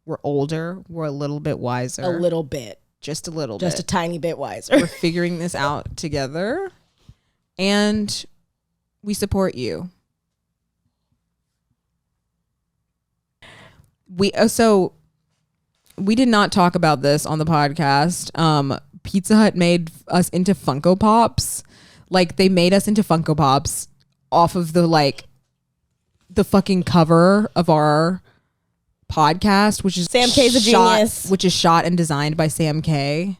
We're older. We're a little bit wiser. A little bit. Just a little bit. Just a tiny bit wiser. We're figuring this out together. And we support you. we did not talk about this on the podcast. Pizza Hut made us into Funko Pops. Like, they made us into Funko Pops off of the fucking cover of our podcast, which is Sam K's a genius, which is shot and designed by Sam K.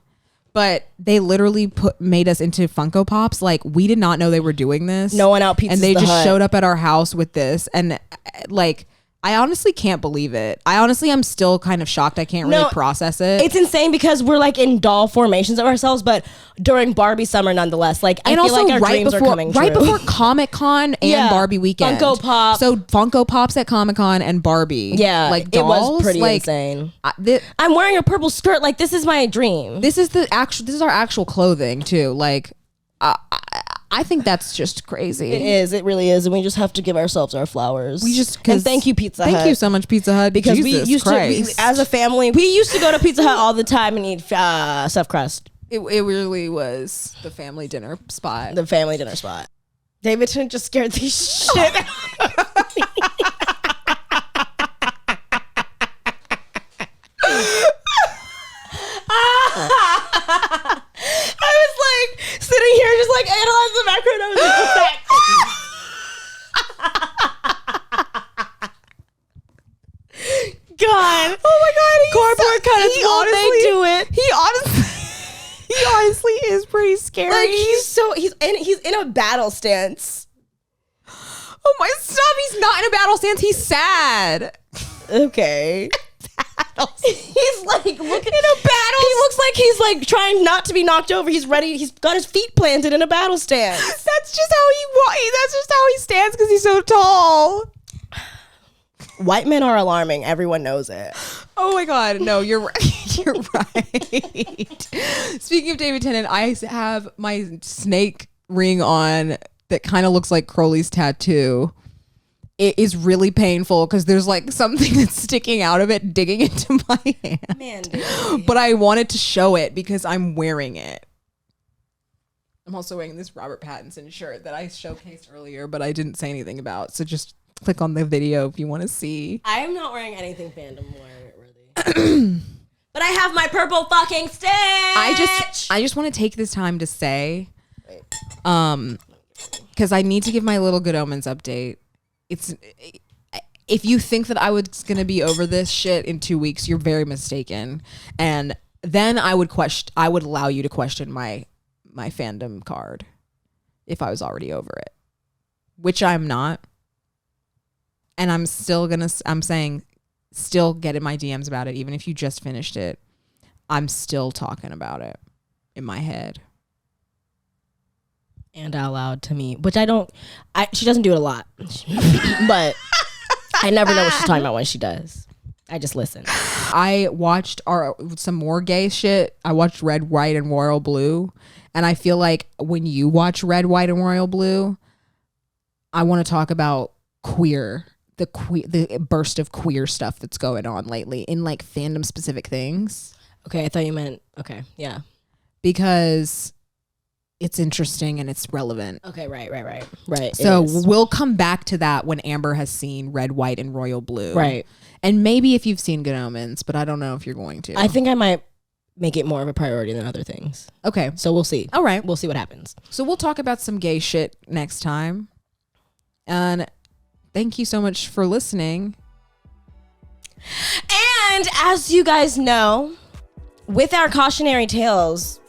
But they literally made us into Funko Pops. Like, we did not know they were doing this. No one out pizzas and they the just Hut. showed up at our house with this, and like, I honestly can't believe it. I'm still kind of shocked. I can't really process it. It's insane because we're like in doll formations of ourselves, but during Barbie summer nonetheless. Like, I feel like our dreams are coming true. Right before Comic-Con and Barbie weekend. Funko Pop. So Funko Pops at Comic-Con and Barbie. Yeah, like dolls. It was pretty insane. I'm wearing a purple skirt. Like, this is my dream. This is our actual clothing too. Like, I think that's just crazy. It is. It really is. And we just have to give ourselves our flowers. And thank you, Pizza Hut. Thank you so much, Pizza Hut. Because Jesus we used Christ. to, as a family, we used to go to Pizza Hut all the time and eat stuffed crust. It really was the family dinner spot. The family dinner spot. David Tennant just scared the shit out of me. I was like sitting here just like analyzing the background. I was like, what's that? God. Oh my God. Cardboard cutters all day do it. He honestly is pretty scary. Like, he's in a battle stance. Oh my, stop. He's not in a battle stance. He's sad. Okay. He's like looking in a battle. He looks like he's like trying not to be knocked over. He's ready. He's got his feet planted in a battle stance. That's just how he stands because he's so tall. White men are alarming. Everyone knows it. Oh my God. No, you're right. You're right. Speaking of David Tennant, I have my snake ring on that kind of looks like Crowley's tattoo. It is really painful because there's like something that's sticking out of it, digging into my hand. Man, dude. But I wanted to show it because I'm wearing it. I'm also wearing this Robert Pattinson shirt that I showcased earlier, but I didn't say anything about. So just click on the video if you want to see. I am not wearing anything fandom worthy. But I have my purple fucking stitch. I just want to take this time to say, because I need to give my little Good Omens update. If you think that I was gonna be over this shit in 2 weeks, you're very mistaken. And then I would allow you to question my fandom card if I was already over it, which I'm not. And I'm still saying, still get in my DMs about it, even if you just finished it. I'm still talking about it in my head. And out loud to me, which she doesn't do it a lot, but I never know what she's talking about when she does. I just listen. I watched some more gay shit. I watched Red, White, and Royal Blue. And I feel like when you watch Red, White, and Royal Blue, I want to talk about the burst of queer stuff that's going on lately in like fandom specific things. Okay, I thought you meant, okay, yeah. Because it's interesting and it's relevant. Okay, right. So we'll come back to that when Amber has seen Red, White, and Royal Blue. Right. And maybe if you've seen Good Omens, but I don't know if you're going to. I think I might make it more of a priority than other things. Okay. So we'll see. All right. We'll see what happens. So we'll talk about some gay shit next time. And thank you so much for listening. And as you guys know, with our cautionary tales,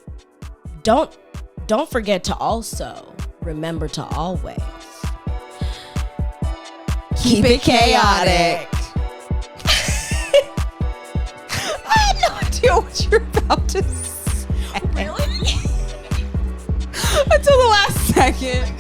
don't forget to also remember to always keep it chaotic. I had no idea what you're about to say. Really? Until the last second.